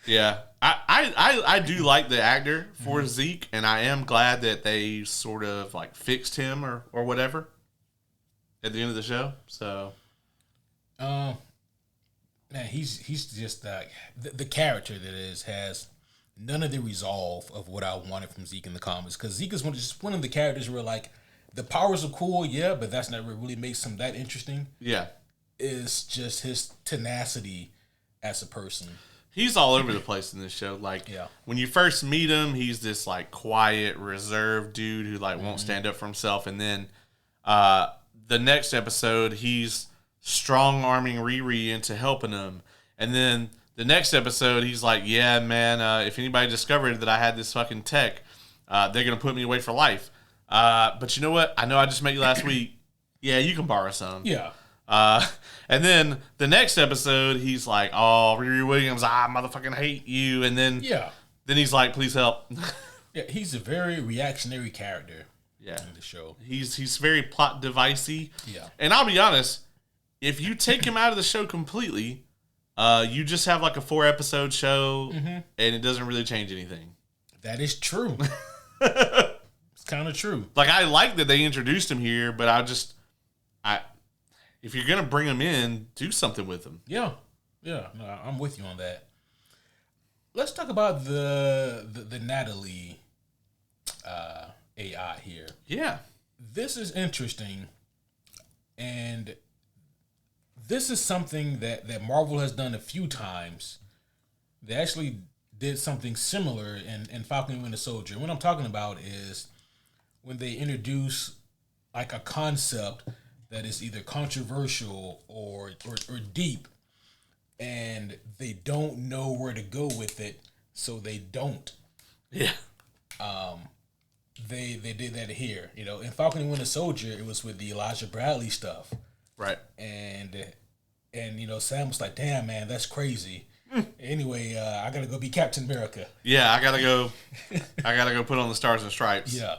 Yeah. I do like the actor for Zeke, and I am glad that they sort of like fixed him or whatever. at the end of the show. So,
man, he's just the character that has none of the resolve of what I wanted from Zeke in the comics. Because Zeke is just one of the characters where like the powers are cool, yeah, but that's not what really makes him that interesting.
Yeah,
is just his tenacity as a person.
He's all over the place in this show. Like, when you first meet him, he's this like quiet, reserved dude who like won't stand up for himself. And then the next episode, he's strong arming Riri into helping him. And then the next episode, he's like, "Yeah, man, if anybody discovered that I had this fucking tech, they're gonna put me away for life. But you know what? I know I just met you last week. Yeah, you can borrow some."
Yeah.
And then the next episode, he's like, "Oh, Riri Williams, I motherfucking hate you." And then then he's like, "Please help."
Yeah, he's a very reactionary character.
Yeah,
in the show,
he's very plot devicey.
Yeah,
and I'll be honest, if you take him out of the show completely, you just have like a 4-episode show, and it doesn't really change anything.
That is true. It's kind of true.
Like, I like that they introduced him here, but if you're gonna bring him in, do something with him.
Yeah. No, I'm with you on that. Let's talk about the Natalie AI here.
Yeah,
this is interesting, and this is something that Marvel has done a few times. They actually did something similar in Falcon and Winter Soldier. What I'm talking about is when they introduce like a concept that is either controversial or deep, and they don't know where to go with it, so they don't.
Yeah.
They did that here. You know, in Falcon and Winter Soldier, it was with the Elijah Bradley stuff.
Right.
And you know, Sam was like, "Damn, man, that's crazy." Anyway, I gotta go be Captain America.
Yeah, I gotta go put on the Stars and Stripes.
Yeah.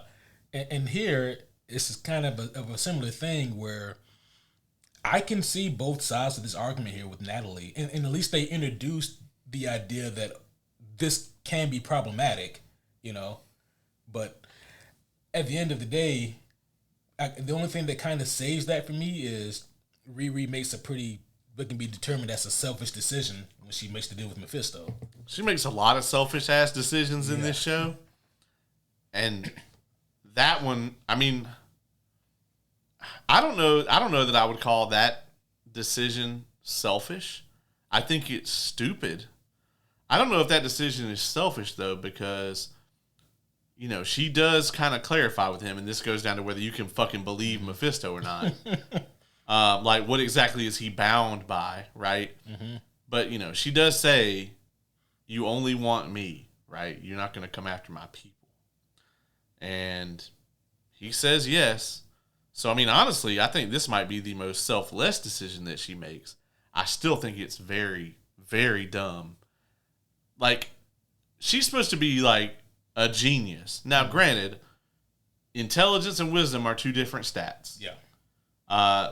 And here, this is kind of a similar thing where I can see both sides of this argument here with Natalie. And at least they introduced the idea that this can be problematic, you know. But at the end of the day, the only thing that kind of saves that for me is Riri makes what can be determined as a selfish decision when she makes the deal with Mephisto.
She makes a lot of selfish ass decisions in this show. And that one, I mean, I don't know that I would call that decision selfish. I think it's stupid. I don't know if that decision is selfish though, because you know, she does kind of clarify with him, and this goes down to whether you can fucking believe Mephisto or not. Like, what exactly is he bound by, right? Mm-hmm. But, you know, she does say, "You only want me, right? You're not going to come after my people." And he says yes. So, I mean, honestly, I think this might be the most selfless decision that she makes. I still think it's very, very dumb. Like, she's supposed to be, like, a genius. Now, granted, intelligence and wisdom are two different stats.
Yeah.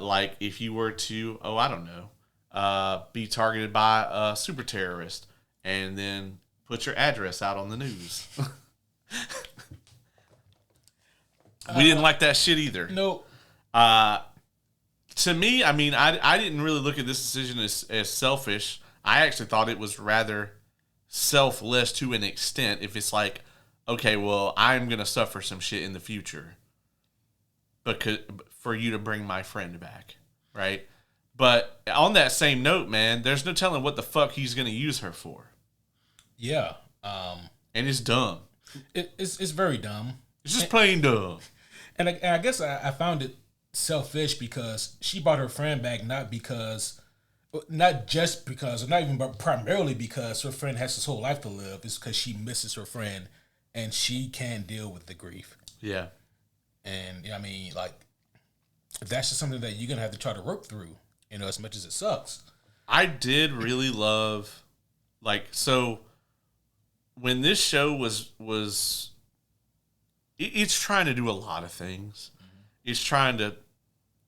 Like if you were to, I don't know, be targeted by a super terrorist and then put your address out on the news. We didn't like that shit either.
Nope.
To me, I mean, I didn't really look at this decision as selfish. I actually thought it was rather selfless to an extent. If it's like, okay, well, I'm going to suffer some shit in the future because for you to bring my friend back, right? But on that same note, man, there's no telling what the fuck he's going to use her for.
Yeah.
And it's dumb.
It's very dumb.
It's just plain dumb.
And I guess I found it selfish because she brought her friend back not just because, or not even, but primarily because her friend has his whole life to live. It's because she misses her friend and she can't deal with the grief.
Yeah.
And I mean, like, that's just something that you're gonna have to try to work through, you know, as much as it sucks.
I did really love, like, so when this show was it's trying to do a lot of things. Mm-hmm. It's trying to,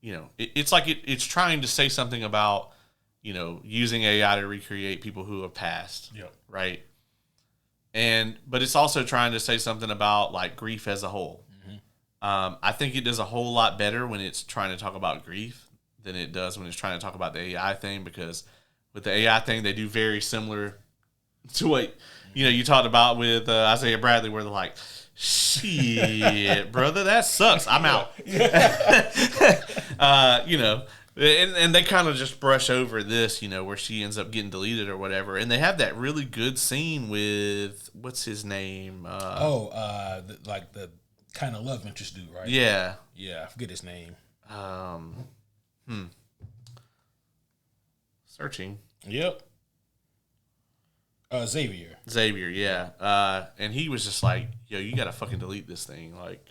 you know, it's like it's trying to say something about, you know, using AI to recreate people who have passed.
Yeah.
Right. But it's also trying to say something about like grief as a whole. Mm-hmm. I think it does a whole lot better when it's trying to talk about grief than it does when it's trying to talk about the AI thing, because with the AI thing, they do very similar to what, you talked about with Isaiah Bradley, where they're like, shit, brother, that sucks. I'm out. And they kind of just brush over this, where she ends up getting deleted or whatever. And they have that really good scene with, what's his name?
The kind of love interest dude, right?
Yeah.
Yeah, I forget his name.
Searching.
Yep. Xavier,
yeah. And he was just like, yo, you got to fucking delete this thing. Like,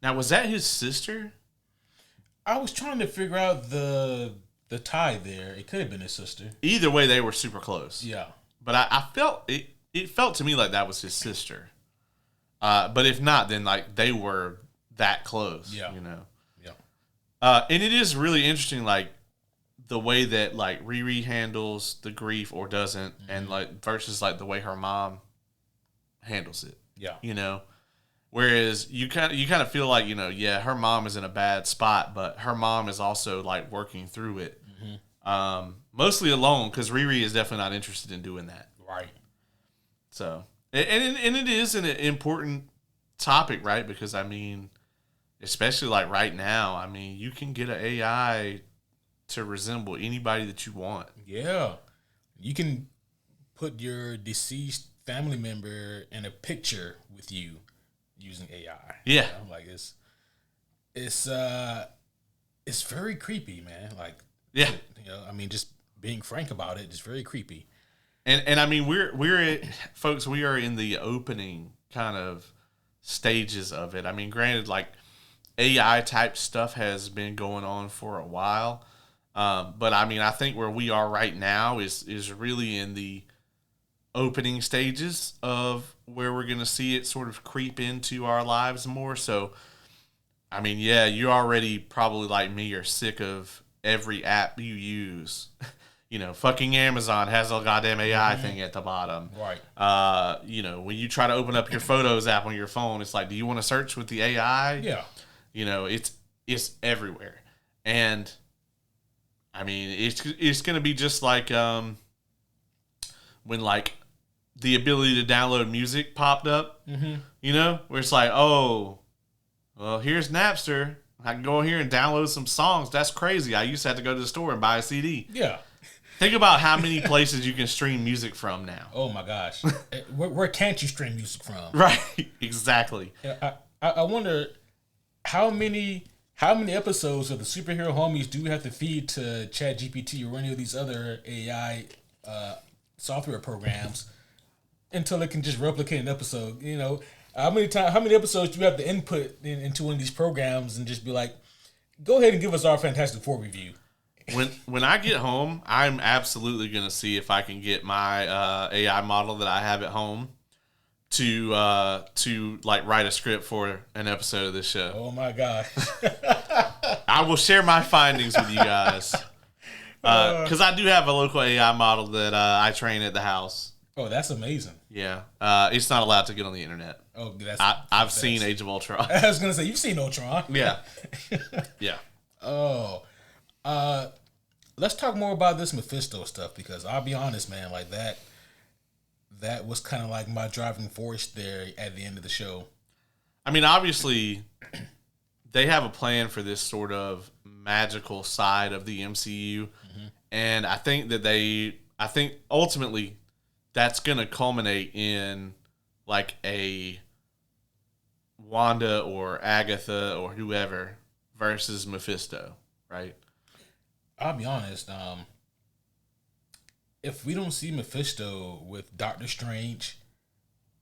Now, was that his sister?
I was trying to figure out the tie there. It could have been his sister.
Either way, they were super close.
Yeah.
But I felt, it felt to me like that was his sister. But if not, then like they were that close.
Yeah.
Yeah. And it is really interesting, like, the way that like Riri handles the grief or doesn't, and like versus like the way her mom handles it.
Yeah.
Whereas you kind of feel like, her mom is in a bad spot, but her mom is also like working through it. Mostly alone, because Riri is definitely not interested in doing that.
Right.
So, and it is an important topic, right? Because I mean, especially like right now, I mean, you can get an AI to resemble anybody that you want.
Yeah. You can put your deceased family member in a picture with you using AI.
Yeah.
Like it's very creepy, man. Like,
yeah.
I mean, just being frank about it, it's very creepy.
And I mean, folks, we are in the opening kind of stages of it. I mean, granted, like AI type stuff has been going on for a while. But I mean, I think where we are right now is really in the opening stages of where we're going to see it sort of creep into our lives more. So, I mean, yeah, you already probably like me are sick of every app you use. Fucking Amazon has a goddamn AI thing at the bottom.
Right.
When you try to open up your Photos app on your phone, it's like, do you want to search with the AI?
Yeah.
It's everywhere. And I mean, it's going to be just like when like the ability to download music popped up, where it's like, oh, well, here's Napster. I can go here and download some songs. That's crazy. I used to have to go to the store and buy a CD.
Yeah.
Think about how many places you can stream music from now.
Oh my gosh. Where can't you stream music from?
Right. Exactly.
I wonder how many episodes of the Superhero Homies do we have to feed to ChatGPT or any of these other AI software programs until it can just replicate an episode? How many episodes do you have to input into one of these programs and just be like, go ahead and give us our Fantastic Four review?
When I get home, I'm absolutely going to see if I can get my AI model that I have at home to like write a script for an episode of this show.
Oh my gosh.
I will share my findings with you guys. Because I do have a local AI model that I train at the house.
Oh, that's amazing.
Yeah. It's not allowed to get on the internet.
Oh,
I've seen Age of Ultron.
I was going to say, you've seen Ultron.
Yeah. Yeah.
Oh. Let's talk more about this Mephisto stuff, because I'll be honest, man, like that was kind of like my driving force there at the end of the show.
I mean, obviously, they have a plan for this sort of magical side of the MCU, and I think ultimately that's going to culminate in like a Wanda or Agatha or whoever versus Mephisto, right?
I'll be honest. If we don't see Mephisto with Doctor Strange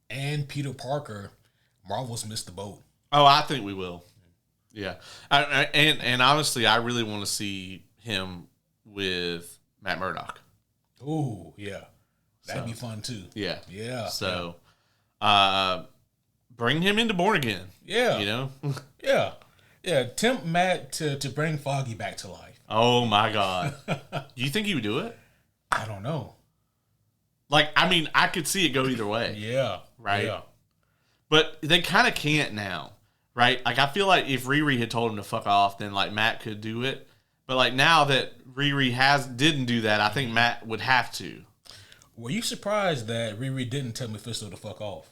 and Peter Parker, Marvel's missed the boat.
Oh, I think we will. Yeah, and honestly, I really want to see him with Matt Murdock.
Oh, yeah, that'd be fun too.
Yeah,
yeah.
So, bring him into Born Again.
Yeah, yeah. Tempt Matt to bring Foggy back to life.
Oh my God! Do you think he would do it?
I don't know.
Like, I mean, I could see it go either way.
Yeah.
Right?
Yeah.
But they kind of can't now, right? Like, I feel like if Riri had told him to fuck off, then, like, Matt could do it. But, like, now that Riri didn't do that, I think Matt would have to.
Were you surprised that Riri didn't tell Mephisto to fuck off?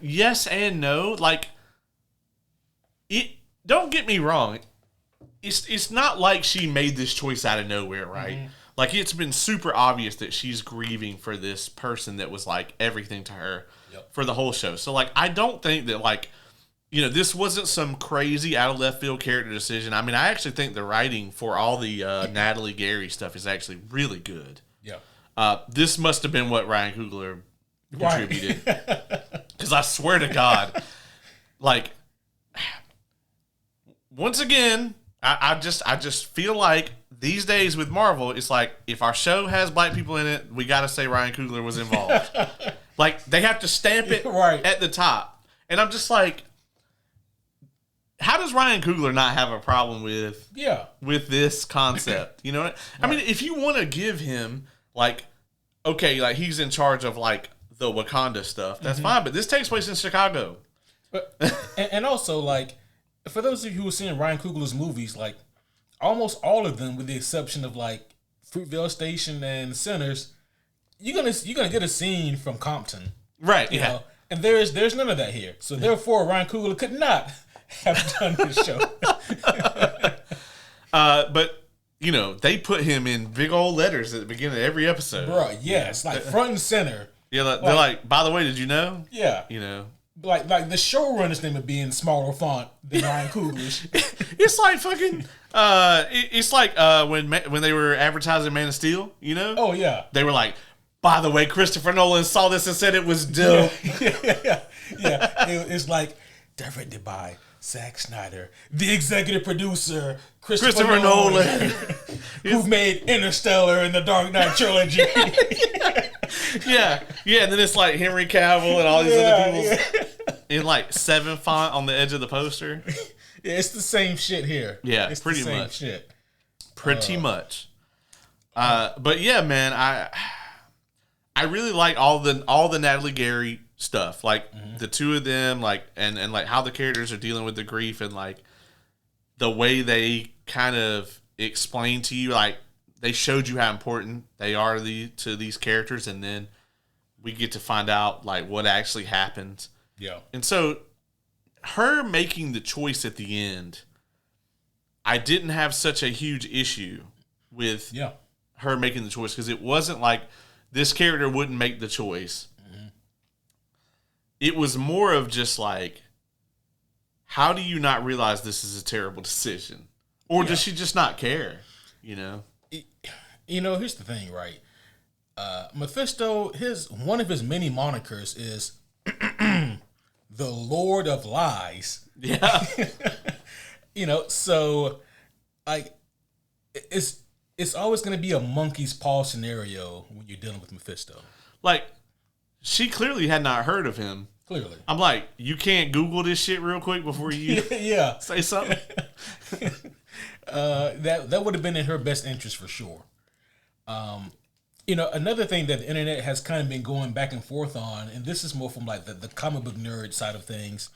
Yes and no. Like, don't get me wrong. It's not like she made this choice out of nowhere, right? Mm-hmm. Like, it's been super obvious that she's grieving for this person that was, like, everything to her for the whole show. So, like, I don't think that, like, you know, this wasn't some crazy out of left field character decision. I mean, I actually think the writing for all the Natalie Gary stuff is actually really good.
Yeah.
This must have been what Ryan Coogler contributed. Because I swear to God, like, once again, I just feel like these days with Marvel, it's like, if our show has black people in it, we got to say Ryan Coogler was involved. Like, they have to stamp it at the top. And I'm just like, how does Ryan Coogler not have a problem with this concept? You know what I mean? If you want to give him, like, okay, like, he's in charge of, like, the Wakanda stuff, that's fine, but this takes place in Chicago.
But, and also, like, for those of you who have seen Ryan Coogler's movies, like, almost all of them, with the exception of, like, Fruitvale Station and Sinners, you're gonna get a scene from Compton.
Right,
you know? And there's none of that here. So therefore, Ryan Coogler could not have done this show.
But, you know, they put him in big old letters at the beginning of every episode.
Bro, yes, like front and center.
Yeah, they're like, by the way, did you know?
Yeah.
You know.
Like the showrunner's name would be in smaller font than Ryan Coogler's.
It's like fucking, it's like when they were advertising Man of Steel, you know?
Oh, yeah.
They were like, by the way, Christopher Nolan saw this and said it was dope.
Yeah. It's like, directed by Zack Snyder, the executive producer, Christopher Nolan. Who made Interstellar and the Dark Knight trilogy.
Yeah, and then it's like Henry Cavill and all these other people in like 7 font on the edge of the poster.
Yeah, it's the same shit here.
Yeah,
it's
pretty
the same
much.
Shit.
Pretty much. But yeah, man, I really like all the Natalie Gary stuff, like the two of them, like and like how the characters are dealing with the grief and like the way they kind of explain to you, like they showed you how important they are to these characters, and then we get to find out like what actually happened.
Yeah,
and so her making the choice at the end, I didn't have such a huge issue with her making the choice because it wasn't like this character wouldn't make the choice. It was more of just like, how do you not realize this is a terrible decision? Or does she just not care? You know?
You know, here's the thing, right? Mephisto, one of his many monikers is the Lord of Lies.
Yeah.
You know, so like it's always going to be a monkey's paw scenario when you're dealing with Mephisto.
Like, she clearly had not heard of him.
Clearly.
I'm like, you can't Google this shit real quick before you say something?
That would have been in her best interest for sure. You know, another thing that the internet has kind of been going back and forth on, and this is more from like the comic book nerd side of things,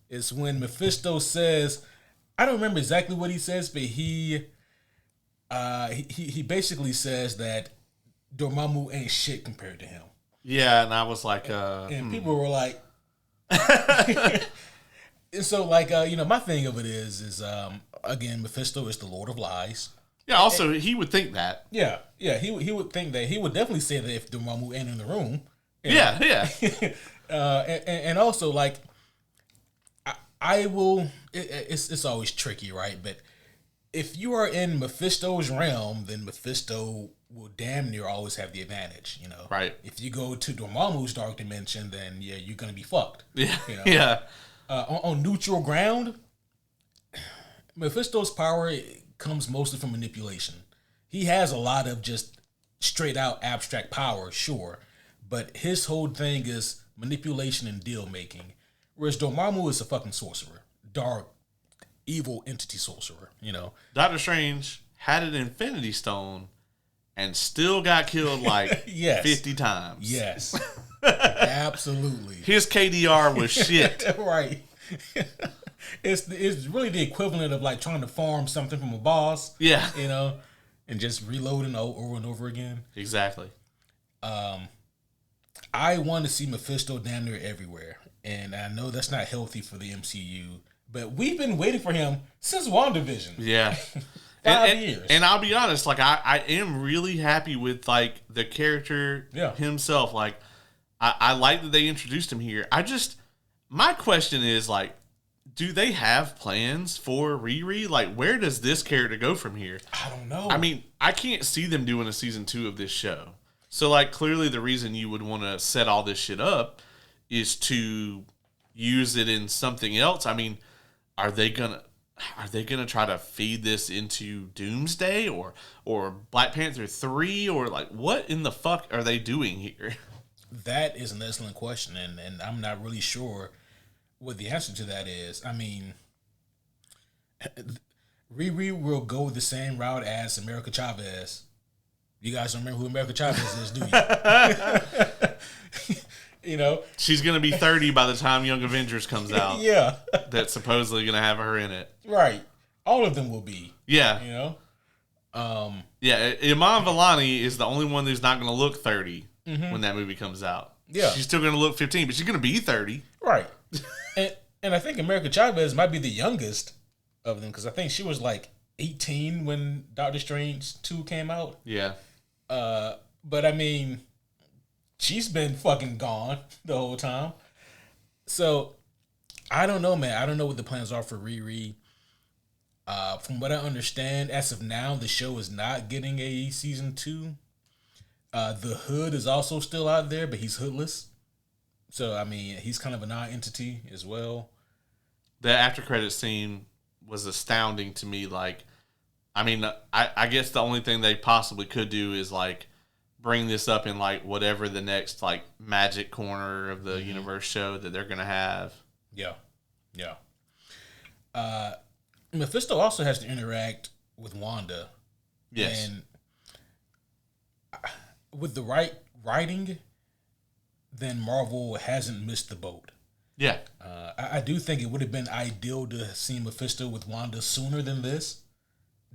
is when Mephisto says, I don't remember exactly what he says, but he basically says that Dormammu ain't shit compared to him.
Yeah, and I was like,
and people were like, and so like, you know, my thing of it is again, Mephisto is the Lord of Lies.
Yeah, also, he would think that.
Yeah, he would think that. He would definitely say that if Dormammu ain't in the room.
Yeah.
And also, like, I will, it's always tricky, right? But if you are in Mephisto's realm, then Mephisto will damn near always have the advantage, you know?
Right.
If you go to Dormammu's dark dimension, then yeah, you're going to be fucked.
Yeah.
You know?
Yeah.
On neutral ground, Mephisto's power comes mostly from manipulation. He has a lot of just straight out abstract power, sure, but his whole thing is manipulation and deal making. Whereas Dormammu is a fucking sorcerer, dark, evil entity sorcerer. You know,
Doctor Strange had an Infinity Stone and still got killed like
yes.
50 times.
Yes. Absolutely.
His KDR was shit.
Right. It's really the equivalent of like trying to farm something from a boss.
Yeah.
You know, and just reloading over and over again.
Exactly.
I want to see Mephisto damn near everywhere. And I know that's not healthy for the MCU, but we've been waiting for him since WandaVision.
Yeah.
5 years.
And I'll be honest, like I am really happy with like the character himself. Like I like that they introduced him here. My question is like, do they have plans for Riri? Like, where does this character go from here?
I don't know.
I mean, I can't see them doing a season 2 of this show. So, like, clearly the reason you would want to set all this shit up is to use it in something else. I mean, are they gonna try to feed this into Doomsday or Black Panther 3 or like what in the fuck are they doing here?
That is an excellent question, and I'm not really sure what the answer to that is. I mean, Riri will go the same route as America Chavez. You guys don't remember who America Chavez is, do you? You know,
she's gonna be 30 by the time Young Avengers comes out.
Yeah,
that's supposedly gonna have her in it.
Right, all of them will be.
Yeah,
you know.
Yeah, Iman Vellani is the only one who's not gonna look 30 when that movie comes out.
Yeah,
she's still gonna look 15, but she's gonna be 30.
Right. And I think America Chavez might be the youngest of them because I think she was like 18 when Doctor Strange 2 came out.
Yeah.
But I mean, she's been fucking gone the whole time. So I don't know, man. I don't know what the plans are for Riri. From what I understand, as of now, the show is not getting a season 2. The Hood is also still out there, but he's hoodless. So, I mean, he's kind of a non-entity as well.
The after credit scene was astounding to me. Like, I mean, I guess the only thing they possibly could do is, like, bring this up in, like, whatever the next, like, magic corner of the universe show that they're going to have.
Yeah. Yeah. Mephisto also has to interact with Wanda.
Yes.
And with the right writing, then Marvel hasn't missed the boat.
Yeah.
I do think it would have been ideal to see Mephisto with Wanda sooner than this.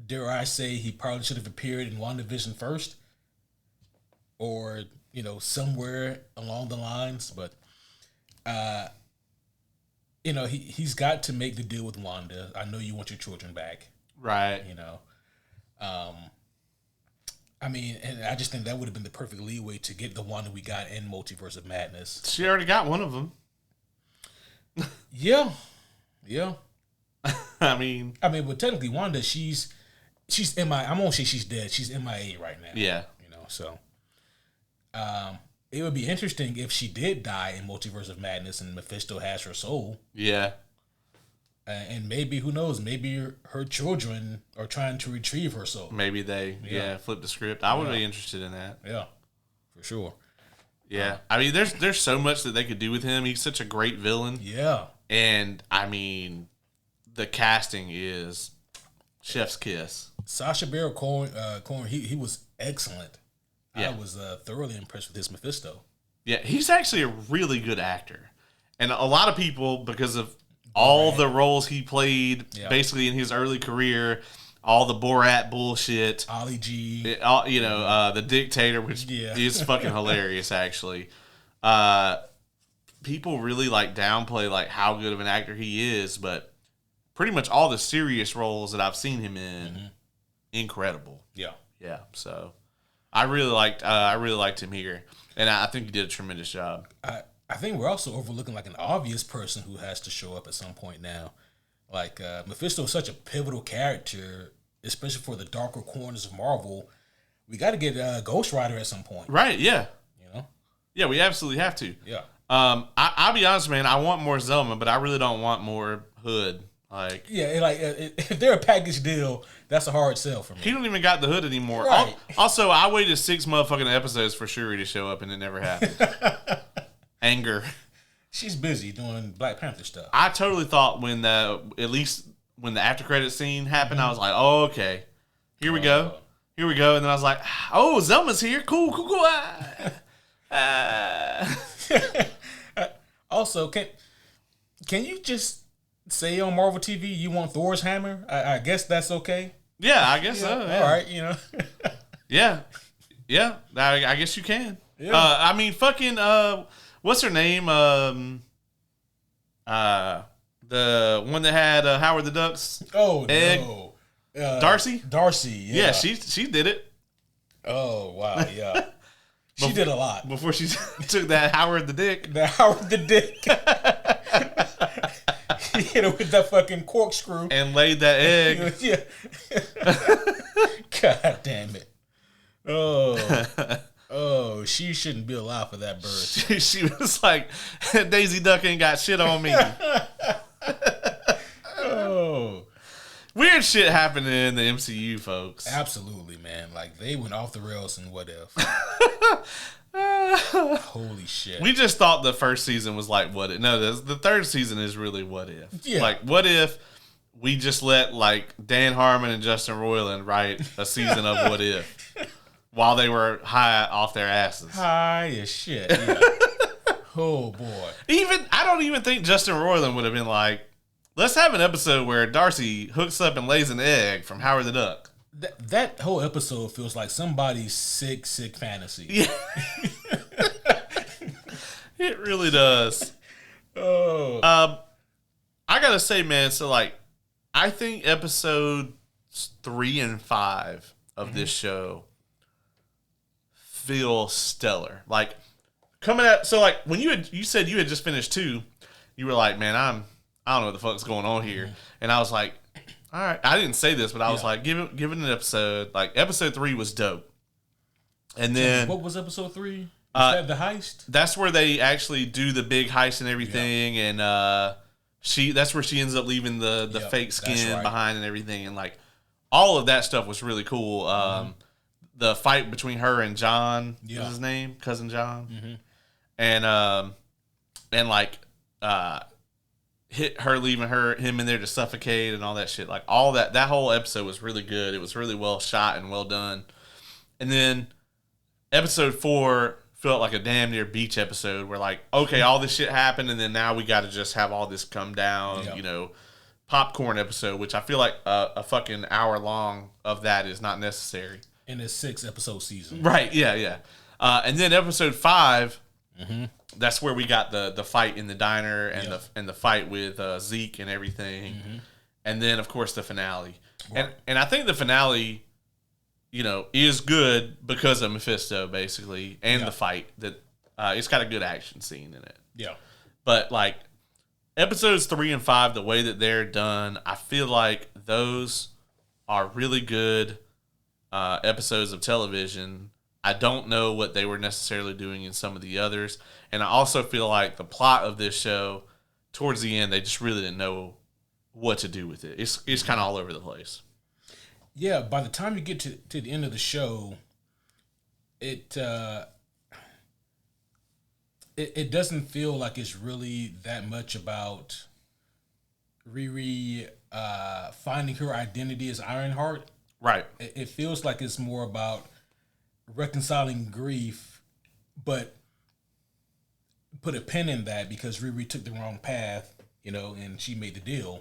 Dare I say he probably should have appeared in WandaVision first. Or, you know, somewhere along the lines. But, you know, he's got to make the deal with Wanda. I know you want your children back.
Right.
You know. I mean, and I just think that would have been the perfect leeway to get the Wanda we got in Multiverse of Madness.
She already got one of them.
Yeah. Yeah.
I mean,
but technically Wanda, she's MIA. I won't say she's dead. She's MIA right now.
Yeah.
You know, so it would be interesting if she did die in Multiverse of Madness and Mephisto has her soul.
Yeah.
And maybe, who knows, maybe her children are trying to retrieve her soul.
Maybe they, flip the script. I would be interested in that.
Yeah, for sure.
Yeah. I mean, there's so much that they could do with him. He's such a great villain.
Yeah.
And, I mean, the casting is chef's kiss.
Sacha Baron Cohen, he was excellent.
Yeah.
I was thoroughly impressed with his Mephisto.
Yeah, he's actually a really good actor. And a lot of people, because of all the roles he played basically in his early career, all the Borat bullshit,
Ollie G,
the Dictator, which is fucking hilarious actually. People really like downplay like how good of an actor he is, but pretty much all the serious roles that I've seen him in, incredible. Yeah. So I really liked him here, and I think he did a tremendous job.
I think we're also overlooking like an obvious person who has to show up at some point now. Like Mephisto is such a pivotal character, especially for the darker corners of Marvel. We got to get Ghost Rider at some point,
right? Yeah,
you know.
Yeah, we absolutely have to.
Yeah.
I'll be honest, man. I want more Zelma, but I really don't want more Hood. Like,
if they're a package deal, that's a hard sell for me.
He don't even got the Hood anymore.
Right.
Also, I waited 6 motherfucking episodes for Shuri to show up, and it never happened. Anger.
She's busy doing Black Panther stuff.
I totally thought when the after credit scene happened, I was like, oh, okay, here we go. here we go. And then I was like, oh, Zelma's here. Cool.
Also, can you just say on Marvel TV you want Thor's hammer? I guess that's okay.
Yeah, I guess so. Yeah.
All right, you know.
Yeah. I guess you can.
Yeah.
I mean, fucking, what's her name? The one that had Howard the Duck's egg.
No.
Darcy?
Darcy, yeah.
Yeah, she did it.
Oh, wow, yeah. She did a lot.
Before she took that Howard the Dick.
The Howard the Dick. He hit her with that fucking corkscrew.
And laid that egg.
Yeah. God damn it. Oh, she shouldn't be alive for that bird.
She was like, Daisy Duck ain't got shit on me.
Oh.
Weird shit happening in the MCU, folks.
Absolutely, man. Like, they went off the rails and what if. Holy shit.
We just thought the first season was like what if. No, the third season is really what if.
Yeah.
Like, what if we just let, like, Dan Harmon and Justin Roiland write a season of what if while they were high off their asses.
High as shit. Yeah. Oh, boy.
I don't even think Justin Roiland would have been like, let's have an episode where Darcy hooks up and lays an egg from Howard the Duck.
That whole episode feels like somebody's sick fantasy.
Yeah. It really does.
Oh.
I gotta say, man, so like, I think episodes 3 and 5 of this show feel stellar. Like, coming out, so like, when you said you had just finished 2, you were like, man, I don't know what the fuck's going on here. And I was like, all right. I didn't say this, but I was like, give it an episode. Like, episode 3 was dope. And then
what was episode 3? That the heist?
That's where they actually do the big heist and everything. And that's where she ends up leaving the fake skin behind and everything. And like, all of that stuff was really cool. The fight between her and John is his name, cousin John. And like, hit her leaving him in there to suffocate and all that shit. Like, all that whole episode was really good. It was really well shot and well done. And then episode 4 felt like a damn near beach episode where, like, okay, all this shit happened and then now we got to just have all this come down, you know, popcorn episode, which I feel like a fucking hour long of that is not necessary.
In a 6-episode season.
Right, yeah. And then episode 5, that's where we got the fight in the diner and the fight with Zeke and everything. And then, of course, the finale. Right. And I think the finale, you know, is good because of Mephisto, basically, and the fight. That it's got a good action scene in it. Yeah. But, like, episodes 3 and 5, the way that they're done, I feel like those are really good episodes of television. I don't know what they were necessarily doing in some of the others. And I also feel like the plot of this show, towards the end, they just really didn't know what to do with it. It's kind of all over the place.
Yeah, by the time you get to the end of the show, it doesn't feel like it's really that much about Riri finding her identity as Ironheart.
Right.
It feels like it's more about reconciling grief, but put a pin in that because Riri took the wrong path, you know, and she made the deal.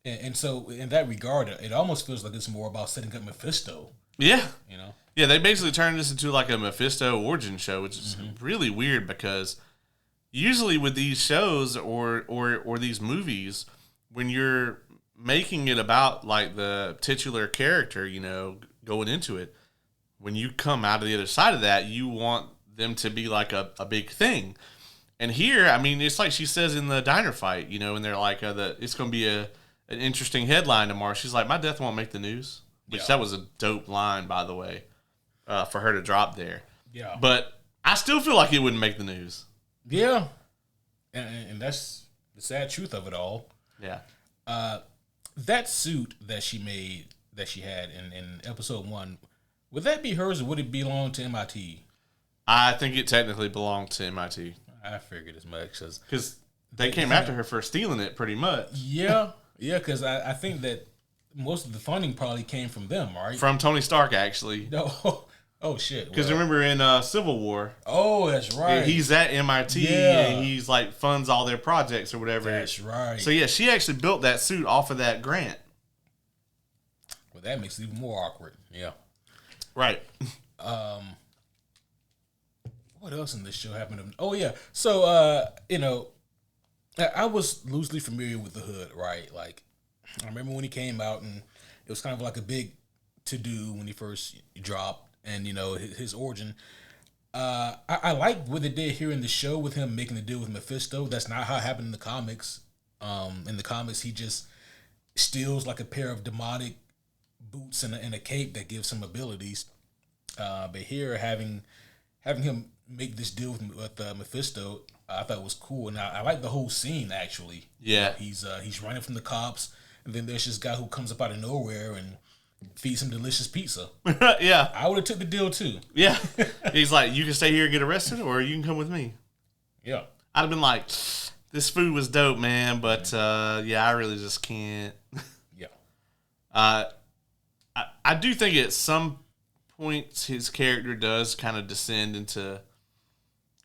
And so in that regard, it almost feels like it's more about setting up Mephisto. Yeah. You know?
Yeah, they basically turned this into like a Mephisto origin show, which is really weird because usually with these shows or these movies, when you're making it about like the titular character, you know, going into it, when you come out of the other side of that, you want them to be like a big thing. And here, I mean, it's like she says in the diner fight, you know, and they're like, it's going to be an interesting headline tomorrow. She's like, my death won't make the news. Which that was a dope line, by the way, for her to drop there. Yeah. But I still feel like it wouldn't make the news.
Yeah. And that's the sad truth of it all.
Yeah.
That suit that she made, that she had in episode 1, would that be hers or would it belong to MIT?
I think it technically belonged to MIT.
I figured as much.
Because they came after her for stealing it pretty much.
Yeah. Yeah, because I think that most of the funding probably came from them, right?
From Tony Stark, actually.
No. Oh shit.
Because remember in Civil War,
Oh, that's right.
he's at MIT and he's like funds all their projects or whatever.
That's right.
So yeah, she actually built that suit off of that grant.
Well, that makes it even more awkward. Yeah.
Right.
What else in this show happened? Oh yeah. So I was loosely familiar with the Hood, right? Like, I remember when he came out, and it was kind of like a big to do when he first dropped, and his origin. I like what they did here in the show with him making the deal with Mephisto. That's not how it happened in the comics. In the comics, he just steals like a pair of demonic boots and a cape that gives him abilities. But here, having him make this deal with Mephisto, I thought was cool, and I like the whole scene actually.
Yeah,
he's running from the cops, and then there's this guy who comes up out of nowhere and feeds him delicious pizza.
Yeah,
I would have took the deal too.
Yeah, he's like, you can stay here and get arrested, or you can come with me.
Yeah,
I'd have been like, this food was dope, man, but yeah, I really just can't.
Yeah,
I do think at some points his character does kind of descend into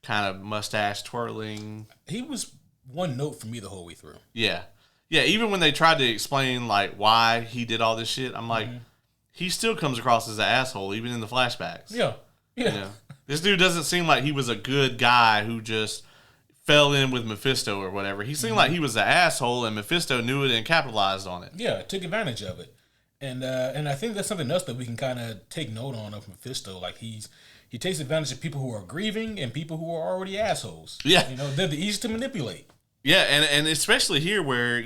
kind of mustache twirling.
He was one note for me the whole way through.
Yeah. Even when they tried to explain like why he did all this shit, I'm like, he still comes across as an asshole, even in the flashbacks.
Yeah.
This dude doesn't seem like he was a good guy who just fell in with Mephisto or whatever. He seemed like he was an asshole, and Mephisto knew it and capitalized on it.
Yeah, took advantage of it. And I think that's something else that we can kind of take note on of Mephisto. Like he takes advantage of people who are grieving and people who are already assholes.
Yeah,
they're the easy to manipulate.
Yeah, and especially here where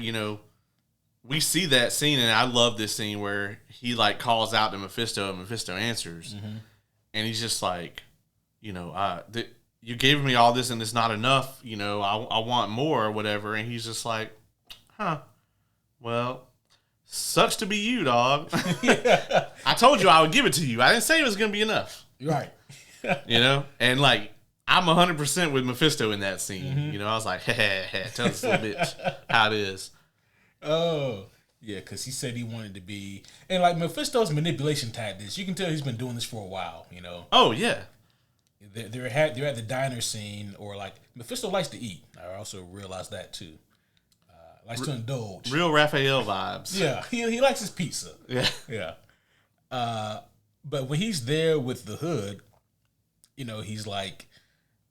we see that scene, and I love this scene where he like calls out to Mephisto and Mephisto answers, and he's just like, you gave me all this and it's not enough. I want more or whatever, and he's just like, well. Sucks to be you, dog. I told you I would give it to you. I didn't say it was going to be enough.
Right.
And like, I'm 100% with Mephisto in that scene. I was like, tell this little bitch how it is.
Oh, yeah, because he said he wanted to be. And like Mephisto's manipulation tactics, you can tell he's been doing this for a while,
Oh, yeah.
They're at the diner scene, or like, Mephisto likes to eat. I also realized that too. Likes to indulge.
Real Raphael vibes.
Yeah, he likes his pizza.
Yeah.
Yeah. But when he's there with the Hood, he's like,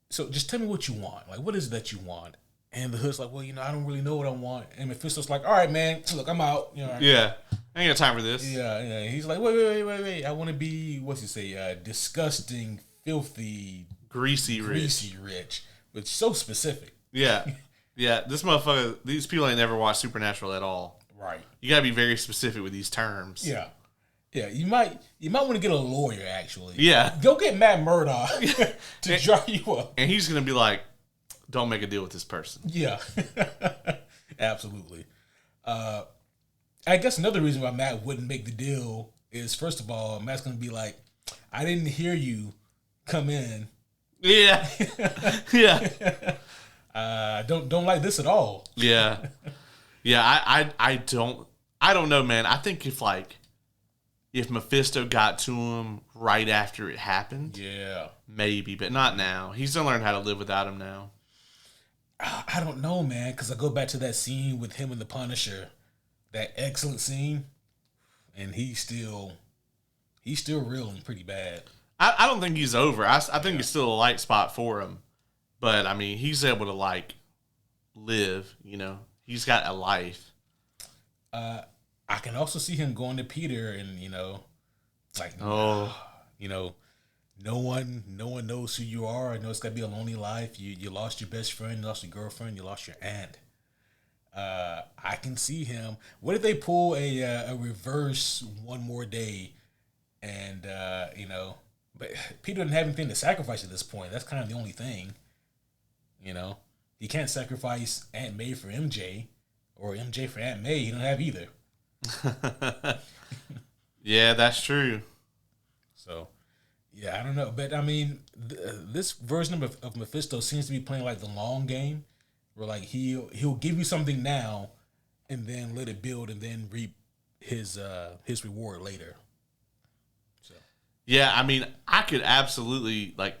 so just tell me what you want. Like, what is it that you want? And the Hood's like, well, I don't really know what I want. And Mephisto's like, all right, man, look, I'm out.
Yeah. I ain't got time for this.
Yeah. He's like, wait. I want to be, what's he say? Disgusting, filthy,
greasy
rich. But so specific.
Yeah. Yeah, this motherfucker, these people ain't never watched Supernatural at all.
Right.
You gotta be very specific with these terms.
Yeah. Yeah, you might want to get a lawyer, actually.
Yeah.
Go get Matt Murdock to draw you up.
And he's gonna be like, don't make a deal with this person.
Yeah. Absolutely. I guess another reason why Matt wouldn't make the deal is, first of all, Matt's gonna be like, I didn't hear you come in.
Yeah. Yeah.
Don't like this at all.
Yeah. I don't know, man. I think if Mephisto got to him right after it happened,
yeah,
maybe, but not now. He's gonna learn how to live without him now.
I don't know, man, because I go back to that scene with him and the Punisher, that excellent scene, and he's still reeling pretty bad.
I don't think he's over. I think it's still a light spot for him. But, I mean, he's able to, live, He's got a life.
I can also see him going to Peter and, no one knows who you are. I know it's got to be a lonely life. You lost your best friend, you lost your girlfriend, you lost your aunt. I can see him. What if they pull a reverse One More Day and, but Peter doesn't have anything to sacrifice at this point. That's kind of the only thing. He can't sacrifice Aunt May for MJ or MJ for Aunt May. He don't have either.
Yeah, that's true.
So, yeah, I don't know. But, I mean, this version of Mephisto seems to be playing like the long game, where, he'll give you something now and then let it build and then reap his reward later. So
Yeah, I mean, I could absolutely like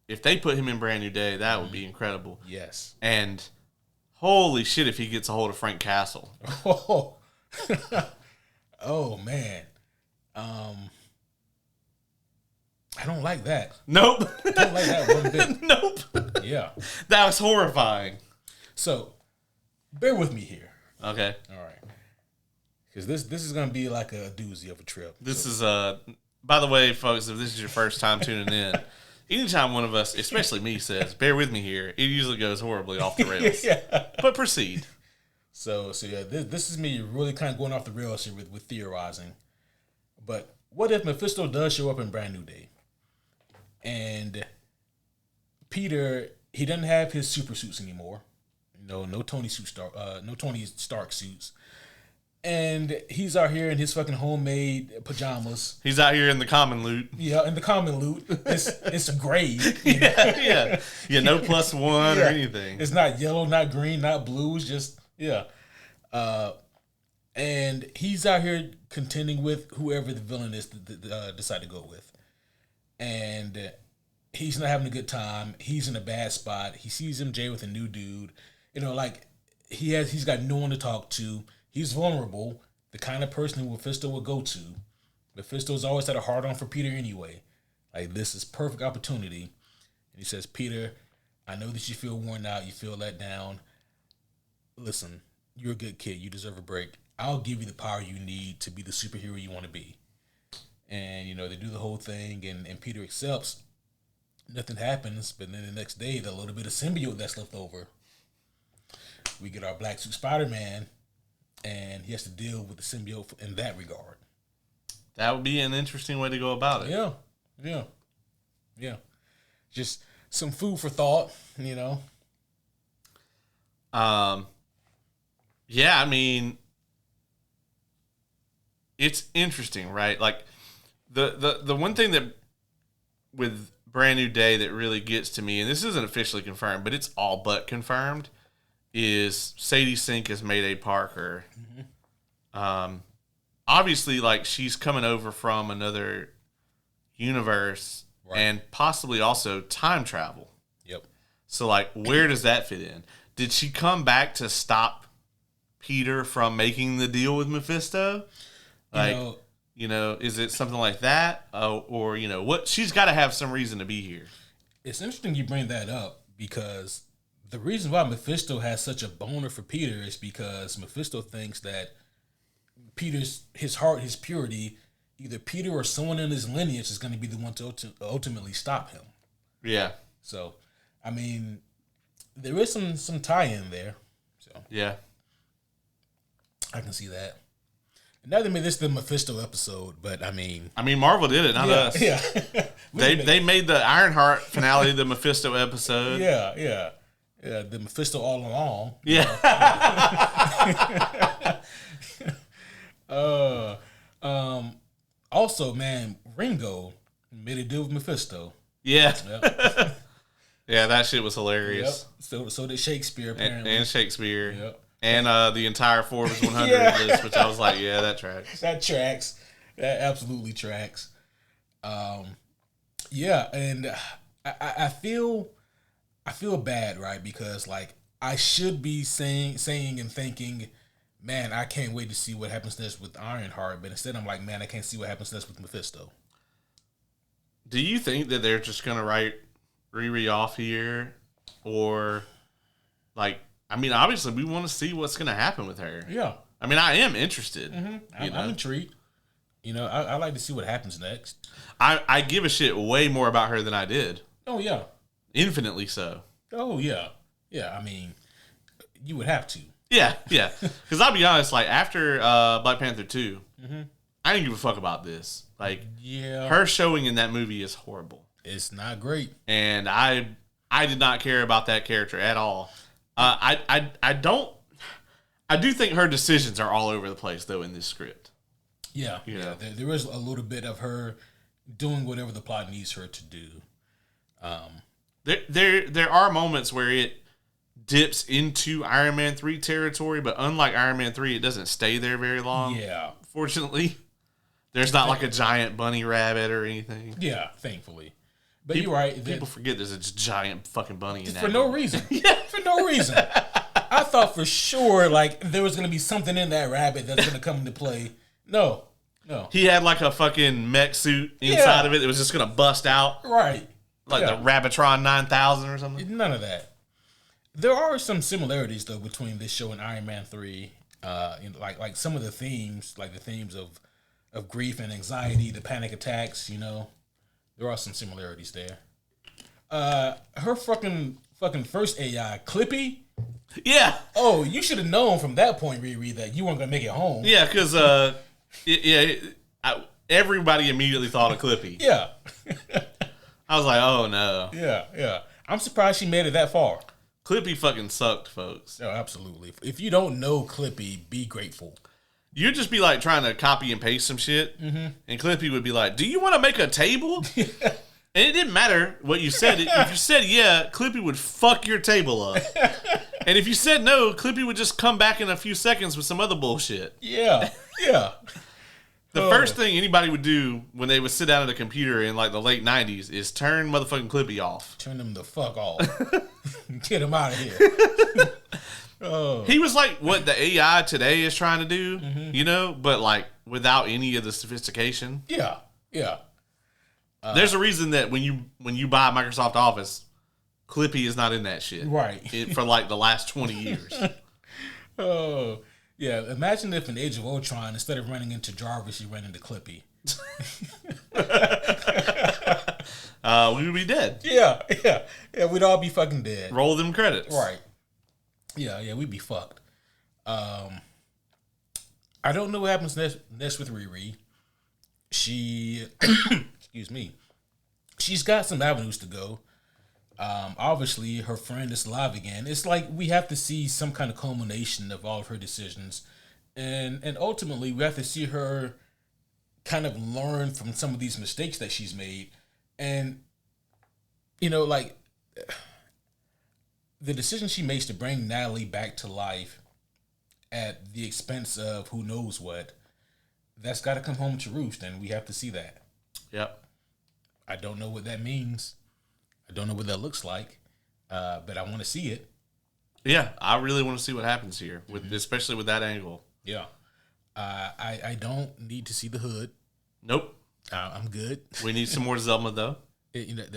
if they put him in Brand New Day, that would be incredible.
yes.
And holy shit, if he gets a hold of Frank Castle.
Oh, oh man. I don't like that.
Nope.
I don't like that one bit.
Nope.
Yeah.
That was horrifying.
So, bear with me here.
Okay.
All right. Because this is gonna be like a doozy of a trip.
This is by the way, folks, if this is your first time tuning in, anytime one of us, especially me, says, bear with me here, it usually goes horribly off the rails.
Yeah.
But proceed.
So yeah, this is me really kind of going off the rails here with theorizing. But what if Mephisto does show up in Brand New Day? And Peter, he doesn't have his super suits anymore. No Tony Stark suits. And he's out here in his fucking homemade pajamas.
He's out here in the common loot.
Yeah, in the common loot. It's gray.
Yeah. No +1 or anything.
It's not yellow, not green, not blue. It's just and he's out here contending with whoever the villain is that decide to go with. And he's not having a good time. He's in a bad spot. He sees MJ with a new dude. Like he's got no one to talk to. He's vulnerable, the kind of person who Mephisto would go to. Mephisto's always had a hard on for Peter anyway. Like, this is perfect opportunity. And he says, Peter, I know that you feel worn out, you feel let down. Listen, you're a good kid. You deserve a break. I'll give you the power you need to be the superhero you want to be. And, they do the whole thing, and Peter accepts. Nothing happens, but then the next day, the little bit of symbiote that's left over, we get our Black Suit Spider-Man, and he has to deal with the symbiote in that regard.
That would be an interesting way to go about it.
Yeah. Just some food for thought,
Yeah, I mean, it's interesting, right? Like, the one thing that with Brand New Day that really gets to me, and this isn't officially confirmed, but it's all but confirmed, is Sadie Sink as Mayday Parker. Mm-hmm. Obviously, like, she's coming over from another universe, right, and possibly also time travel.
Yep. So,
like, where does that fit in? Did she come back to stop Peter from making the deal with Mephisto? Like, is it something like that? Or, what? She's got to have some reason to be here.
It's interesting you bring that up, because the reason why Mephisto has such a boner for Peter is because Mephisto thinks that his heart, his purity, either Peter or someone in his lineage is going to be the one to ultimately stop him.
Yeah.
So, I mean, there is some tie-in there. So
yeah,
I can see that. Now they made this the Mephisto episode, but I mean,
Marvel did it, not us.
Yeah.
they made the Ironheart finale the Mephisto episode.
Yeah, the Mephisto all along.
Yeah.
Also, man, Ringo made a deal with Mephisto.
Yeah.
Yep.
Yeah, that shit was hilarious.
Yep. So did Shakespeare, apparently.
And Shakespeare.
Yep.
And the entire Forbes 100 list, which I was like, yeah, that tracks.
That tracks. That absolutely tracks. Yeah, and I feel bad, right? Because, like, I should be saying and thinking, man, I can't wait to see what happens next with Ironheart, but instead I'm like, man, I can't see what happens next with Mephisto.
Do you think that they're just gonna write Riri off here, or like? I mean, obviously, we want to see what's going to happen with her.
Yeah.
I mean, I am interested.
Mm-hmm. I'm intrigued. I like to see what happens next.
I give a shit way more about her than I did.
Oh, yeah.
Infinitely so.
Oh, yeah. Yeah, I mean, you would have to.
Yeah. Because I'll be honest, like, after Black Panther 2, I didn't give a fuck about this. Like, her showing in that movie is horrible.
It's not great.
And I did not care about that character at all. I do think her decisions are all over the place though in this script.
Yeah. There is a little bit of her doing whatever the plot needs her to do.
There are moments where it dips into Iron Man 3 territory, but unlike Iron Man 3, it doesn't stay there very long.
Yeah.
Fortunately. There's not like a giant bunny rabbit or anything.
Yeah, thankfully. But you're right.
People forget there's a giant fucking bunny in that.
For no reason. Yeah. For no reason. I thought for sure like there was going to be something in that rabbit that's going to come into play. No.
He had like a fucking mech suit inside of it. It was just going to bust out.
Right.
Like the Rabbitron 9000 or something.
None of that. There are some similarities though between this show and Iron Man 3. Like some of the themes, like the themes of grief and anxiety, the panic attacks, there are some similarities there. Her fucking first AI, Clippy.
Yeah.
Oh, you should have known from that point, Riri, that you weren't gonna make it home.
Yeah, because everybody immediately thought of Clippy.
Yeah.
I was like, oh no.
Yeah. I'm surprised she made it that far.
Clippy fucking sucked, folks.
Oh, absolutely. If you don't know Clippy, be grateful.
You'd just be like trying to copy and paste some shit, and Clippy would be like, "Do you want to make a table?" And it didn't matter what you said. If you said yeah, Clippy would fuck your table up. And if you said no, Clippy would just come back in a few seconds with some other bullshit.
Yeah.
The first thing anybody would do when they would sit down at a computer in like the late 90s is turn motherfucking Clippy off.
Turn him the fuck off. Get him out of here.
He was like what the AI today is trying to do, but like without any of the sophistication.
Yeah.
There's a reason that when you buy Microsoft Office, Clippy is not in that shit.
Right.
For like the last 20 years.
Oh, yeah. Imagine if in Age of Ultron, instead of running into Jarvis, you ran into Clippy.
We would be dead.
Yeah. We'd all be fucking dead.
Roll them credits.
Right. Yeah, we'd be fucked. I don't know what happens next with Riri. She, excuse me, she's got some avenues to go. Obviously, her friend is alive again. It's like we have to see some kind of culmination of all of her decisions. And ultimately, we have to see her kind of learn from some of these mistakes that she's made. And, like the decision she makes to bring Natalie back to life at the expense of who knows what, that's got to come home to roost, and we have to see that.
Yep.
I don't know what that means. I don't know what that looks like, but I want to see it.
Yeah, I really want to see what happens here, especially with that angle.
Yeah. I don't need to see the hood.
Nope.
I'm good.
We need some more Zelma, though.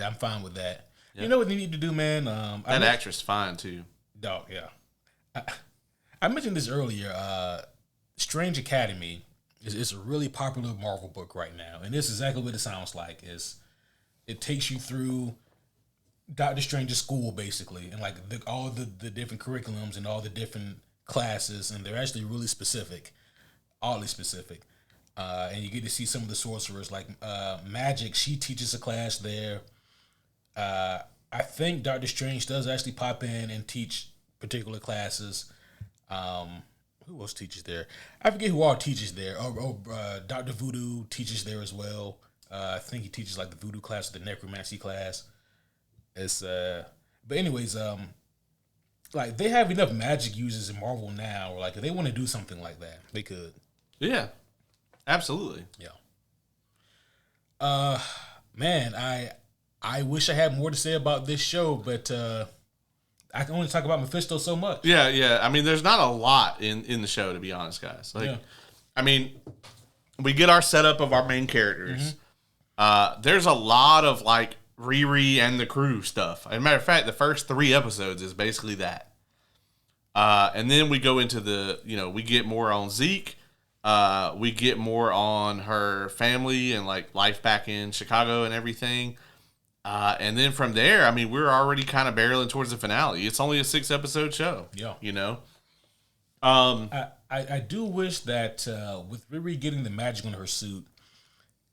I'm fine with that.
Yep.
You know what they need to do, man?
That actress fine, too.
Dog, yeah. I mentioned this earlier. Strange Academy is a really popular Marvel book right now, and this is exactly what it sounds like. It takes you through Doctor Strange's school, basically, and like all the different curriculums and all the different classes, and they're actually really specific, oddly specific. And you get to see some of the sorcerers, like Magic. She teaches a class there. I think Doctor Strange does actually pop in and teach particular classes. Who else teaches there? I forget who all teaches there. Dr. Voodoo teaches there as well. I think he teaches like the Voodoo class or the Necromancy class. But anyways, like they have enough magic users in Marvel now. Or like if they want to do something like that, they could.
Yeah, absolutely.
Yeah. Man, I wish I had more to say about this show, but I can only talk about Mephisto so much.
Yeah. I mean, there's not a lot in the show, to be honest, guys. Like, I mean, we get our setup of our main characters. There's a lot of like Riri and the crew stuff. As a matter of fact, the first 3 episodes is basically that. And then we go into we get more on Zeke. We get more on her family and like life back in Chicago and everything. And then from there, I mean, we're already kind of barreling towards the finale. It's only a 6-episode show. Yeah.
I do wish that with Riri getting the magic on her suit,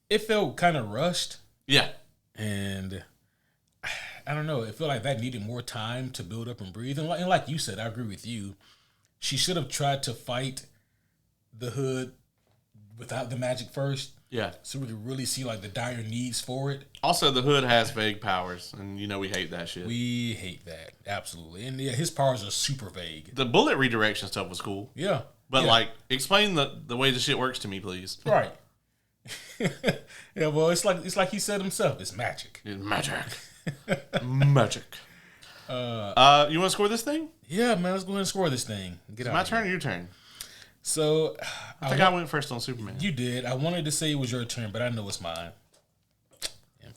it felt kind of rushed.
Yeah.
And I don't know. It felt like that needed more time to build up and breathe. And like you said, I agree with you. She should have tried to fight the hood without the magic first.
Yeah.
So we could really see like the dire needs for it.
Also, the Hood has vague powers, and we hate that shit.
We hate that, absolutely. And yeah, his powers are super vague.
The bullet redirection stuff was cool.
Yeah.
But explain the way the shit works to me, please.
Right. Yeah, well, it's like he said himself. It's magic.
It's magic. Magic. You want to score this thing?
Yeah, man. Let's go ahead and score this thing. Get out.
My turn or your turn?
So
I think I went first on Superman.
You did. I wanted to say it was your turn, but I know it's mine. Yeah.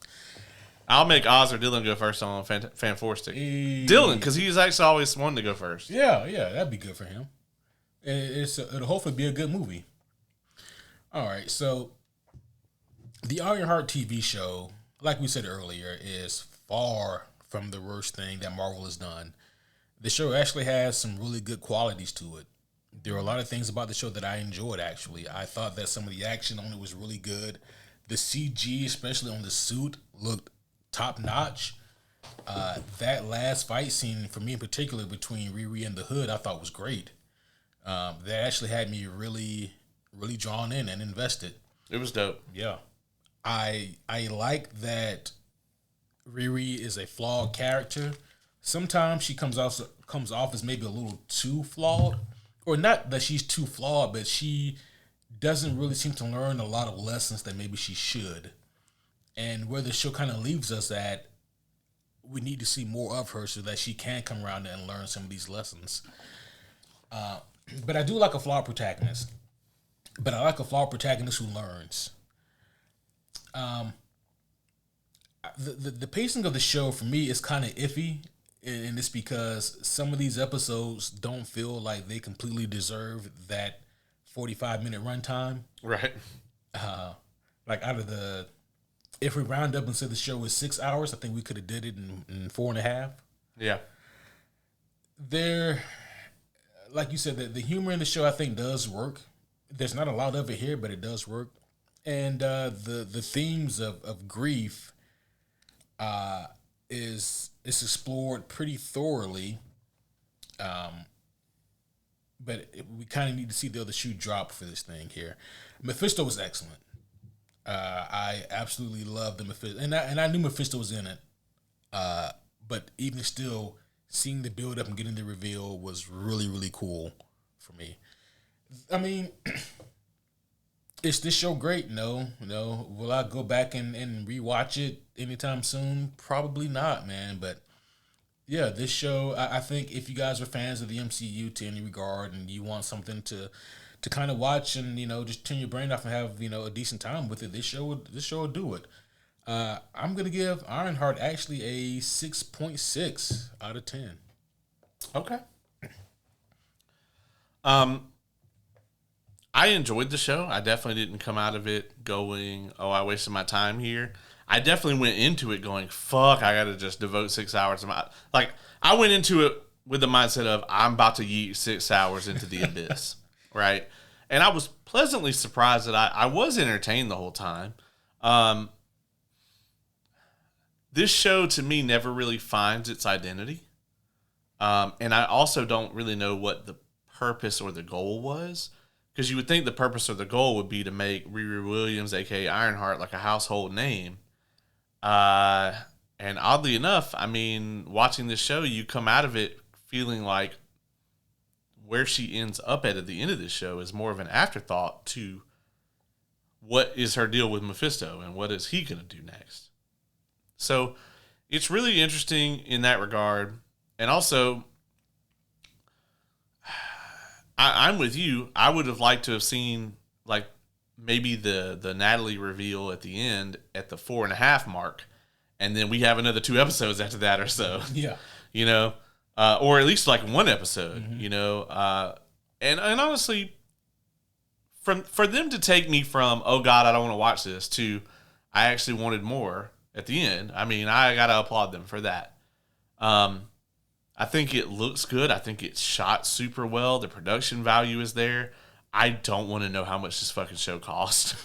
I'll make Oz or Dylan go first on Fantastic. Dylan, because he's actually always wanted to go first.
Yeah, that'd be good for him. It'll hopefully be a good movie. All right, so the Ironheart TV show, like we said earlier, is far from the worst thing that Marvel has done. The show actually has some really good qualities to it. There are a lot of things about the show that I enjoyed, actually. I thought that some of the action on it was really good. The CG, especially on the suit, looked top-notch. That last fight scene, for me in particular, between Riri and the Hood, I thought was great. That actually had me really, really drawn in and invested.
It was dope.
Yeah. I like that Riri is a flawed character. Sometimes she comes off as maybe a little too flawed. Or not that she's too flawed, but she doesn't really seem to learn a lot of lessons that maybe she should. And where the show kind of leaves us at, we need to see more of her so that she can come around and learn some of these lessons. But I do like a flawed protagonist. But I like a flawed protagonist who learns. The pacing of the show for me is kind of iffy. And it's because some of these episodes don't feel like they completely deserve that 45-minute runtime.
Right.
Like if we round up and say the show was 6 hours, I think we could have did it in 4.5.
Yeah.
Like you said, the humor in the show I think does work. There's not a lot of it here, but it does work. And the themes of grief is explored pretty thoroughly, but we kind of need to see the other shoe drop for this thing here. Mephisto was excellent. I absolutely loved the Mephisto, and I knew Mephisto was in it. But even still, seeing the build up and getting the reveal was really, really cool for me. I mean, is this show great? No. Will I go back and rewatch it anytime soon? Probably not, man. But yeah, this show, I think if you guys are fans of the MCU to any regard and you want something to kind of watch and, just turn your brain off and have, a decent time with it, this show will do it. I'm going to give Ironheart actually a 6.6 out of 10.
Okay. I enjoyed the show. I definitely didn't come out of it going, oh, I wasted my time here. I definitely went into it going, fuck, I got to just devote 6 hours to my... Like, I went into it with the mindset of, I'm about to yeet 6 hours into the abyss, right? And I was pleasantly surprised that I was entertained the whole time. This show, to me, never really finds its identity. And I also don't really know what the purpose or the goal was. Because you would think the purpose or the goal would be to make Riri Williams, a.k.a. Ironheart, like a household name. And oddly enough, I mean, watching this show, you come out of it feeling like where she ends up at the end of this show is more of an afterthought to what is her deal with Mephisto and what is he going to do next. So it's really interesting in that regard. And also, I'm with you. I would have liked to have seen like maybe the Natalie reveal at the end at the 4.5 mark, and then we have another 2 episodes after that or so.
Yeah,
or at least like one episode. Mm-hmm. And honestly, for them to take me from oh god I don't want to watch this to I actually wanted more at the end. I mean, I gotta applaud them for that. I think it looks good. I think it's shot super well. The production value is there. I don't want to know how much this fucking show cost.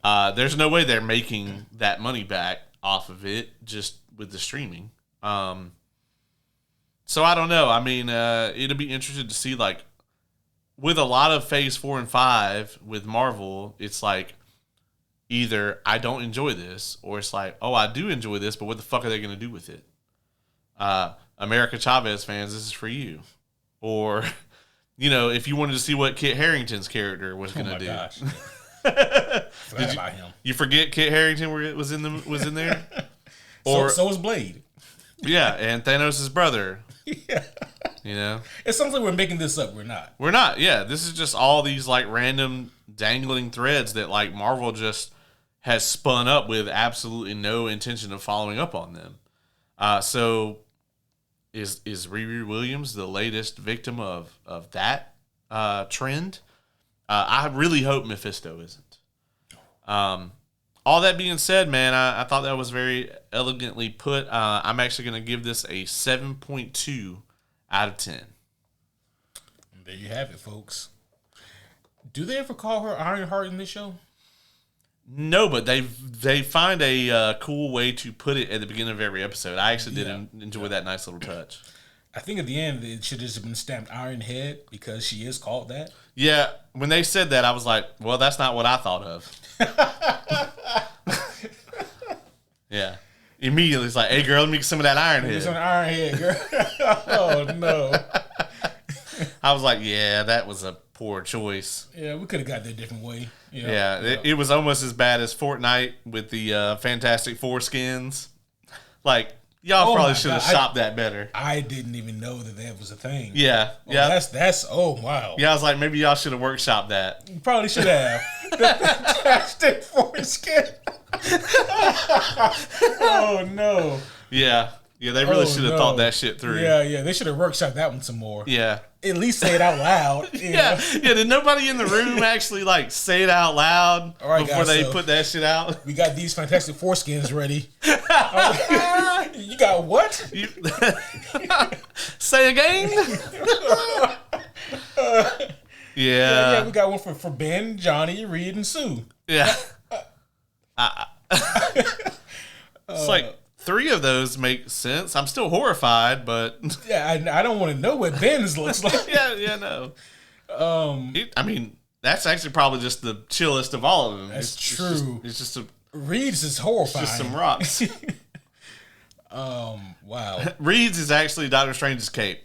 There's no way they're making that money back off of it just with the streaming. So I don't know. I mean, it'll be interesting to see, like, with a lot of Phase 4 and 5 with Marvel, it's like either I don't enjoy this, or it's like, oh, I do enjoy this, but what the fuck are they going to do with it? America Chavez fans, this is for you. Or, if you wanted to see what Kit Harington's character was going to do.
Gosh.
Forgot
about him.
You forget Kit Harington was in there?
Or so was Blade.
Yeah, and Thanos' brother.
Yeah. It sounds like we're making this up. We're not.
We're not. Yeah, this is just all these like random dangling threads that like Marvel just has spun up with absolutely no intention of following up on them. So is Riri Williams the latest victim of that trend? I really hope Mephisto isn't. All that being said, man, I thought that was very elegantly put. I'm actually going to give this a 7.2 out of 10.
And there you have it, folks. Do they ever call her Ironheart in this show?
No, but they find a cool way to put it at the beginning of every episode. I actually did enjoy that nice little touch.
I think at the end it should have just been stamped Ironhead because she is called that.
Yeah, when they said that, I was like, well, that's not what I thought of. Yeah. Immediately, it's like, hey, girl, let me get some of that Ironhead.
It's an Ironhead, girl. Oh, no.
I was like, yeah, that was a poor choice.
Yeah, we could have got that a different way.
Yeah. It was almost as bad as Fortnite with the Fantastic Four skins. Like, y'all probably should have shopped that better. I
didn't even know that was a thing.
Yeah.
That's wow.
Yeah, I was like, maybe y'all should have workshopped that.
You probably should have. The Fantastic Four skin. Oh, no.
Yeah. Yeah, they really should have thought that shit through.
Yeah. They should have workshopped that one some more.
Yeah.
At least say it out loud.
Yeah. Did nobody in the room actually like say it out loud before they put that shit out?
We got these Fantastic Four skins ready. You got what?
Say again?
Yeah, we got one for Ben, Johnny, Reed, and Sue.
Yeah. It's like 3 of those make sense. I'm still horrified, but
yeah, I don't want to know what Ben's looks like.
no. I mean, that's actually probably just the chillest of all of them.
That's true.
It's just
Reed's is horrifying.
Just some rocks.
Wow.
Reed's is actually Doctor Strange's cape.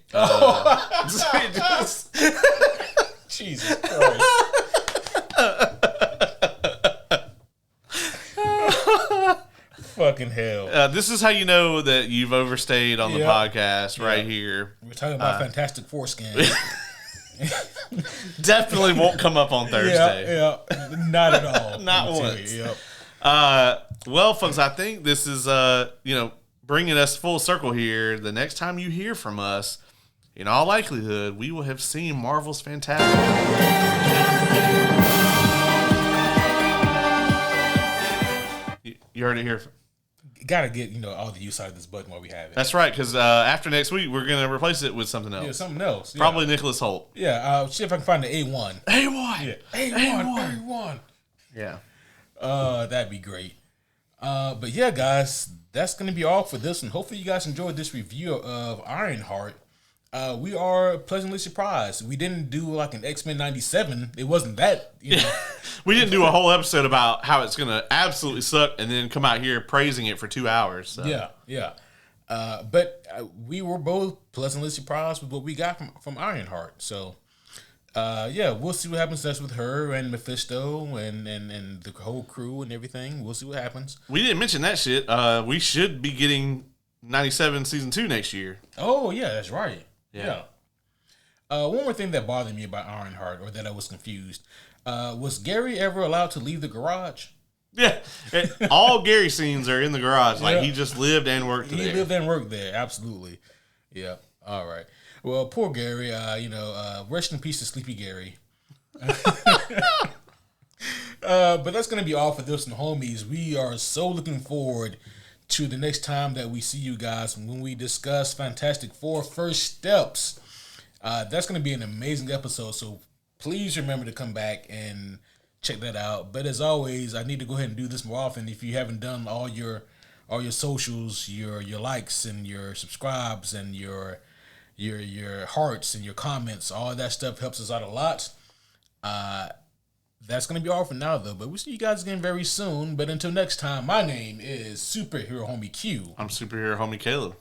Jesus Christ. Fucking hell.
This is how you know that you've overstayed on the podcast right here.
We're talking about Fantastic Foreskin.
Definitely won't come up on Thursday.
Yeah. Not at all.
Not once. Well, folks, I think this is, bringing us full circle here. The next time you hear from us, in all likelihood, we will have seen Marvel's Fantastic. You heard it here.
Gotta get all the use out of this button while we have it.
That's right, because after next week we're gonna replace it with something else.
Yeah, something else. Yeah.
Probably Nicholas Hoult.
Yeah, see if I can find the A1.
A1.
Yeah, A1.
Yeah.
That'd be great. But yeah, guys, that's gonna be all for this, and hopefully you guys enjoyed this review of Ironheart. We are pleasantly surprised. We didn't do like an X-Men 97. It wasn't that,
We didn't do a whole episode about how it's going to absolutely suck and then come out here praising it for 2 hours. So.
Yeah. But we were both pleasantly surprised with what we got from Ironheart. So, we'll see what happens next with her and Mephisto and the whole crew and everything. We'll see what happens.
We didn't mention that shit. We should be getting 97 season 2 next year.
Oh, yeah, that's right.
Yeah.
One more thing that bothered me about Ironheart, or that I was confused, was Gary ever allowed to leave the garage?
Yeah. All Gary scenes are in the garage. Like, he just lived and worked there.
He lived and worked there, absolutely. Yeah. All right. Well, poor Gary, rest in peace to Sleepy Gary. But that's going to be all for this and homies. We are so looking forward to the next time that we see you guys when we discuss Fantastic Four First Steps. That's going to be an amazing episode, so please remember to come back and check that out. But as always, I need to go ahead and do this more often. If you haven't done all your socials, your likes and your subscribes and your hearts and your comments, all that stuff helps us out a lot. That's going to be all for now, though. But we'll see you guys again very soon. But until next time, my name is Superhero Homie Q.
I'm superhero homie Caleb.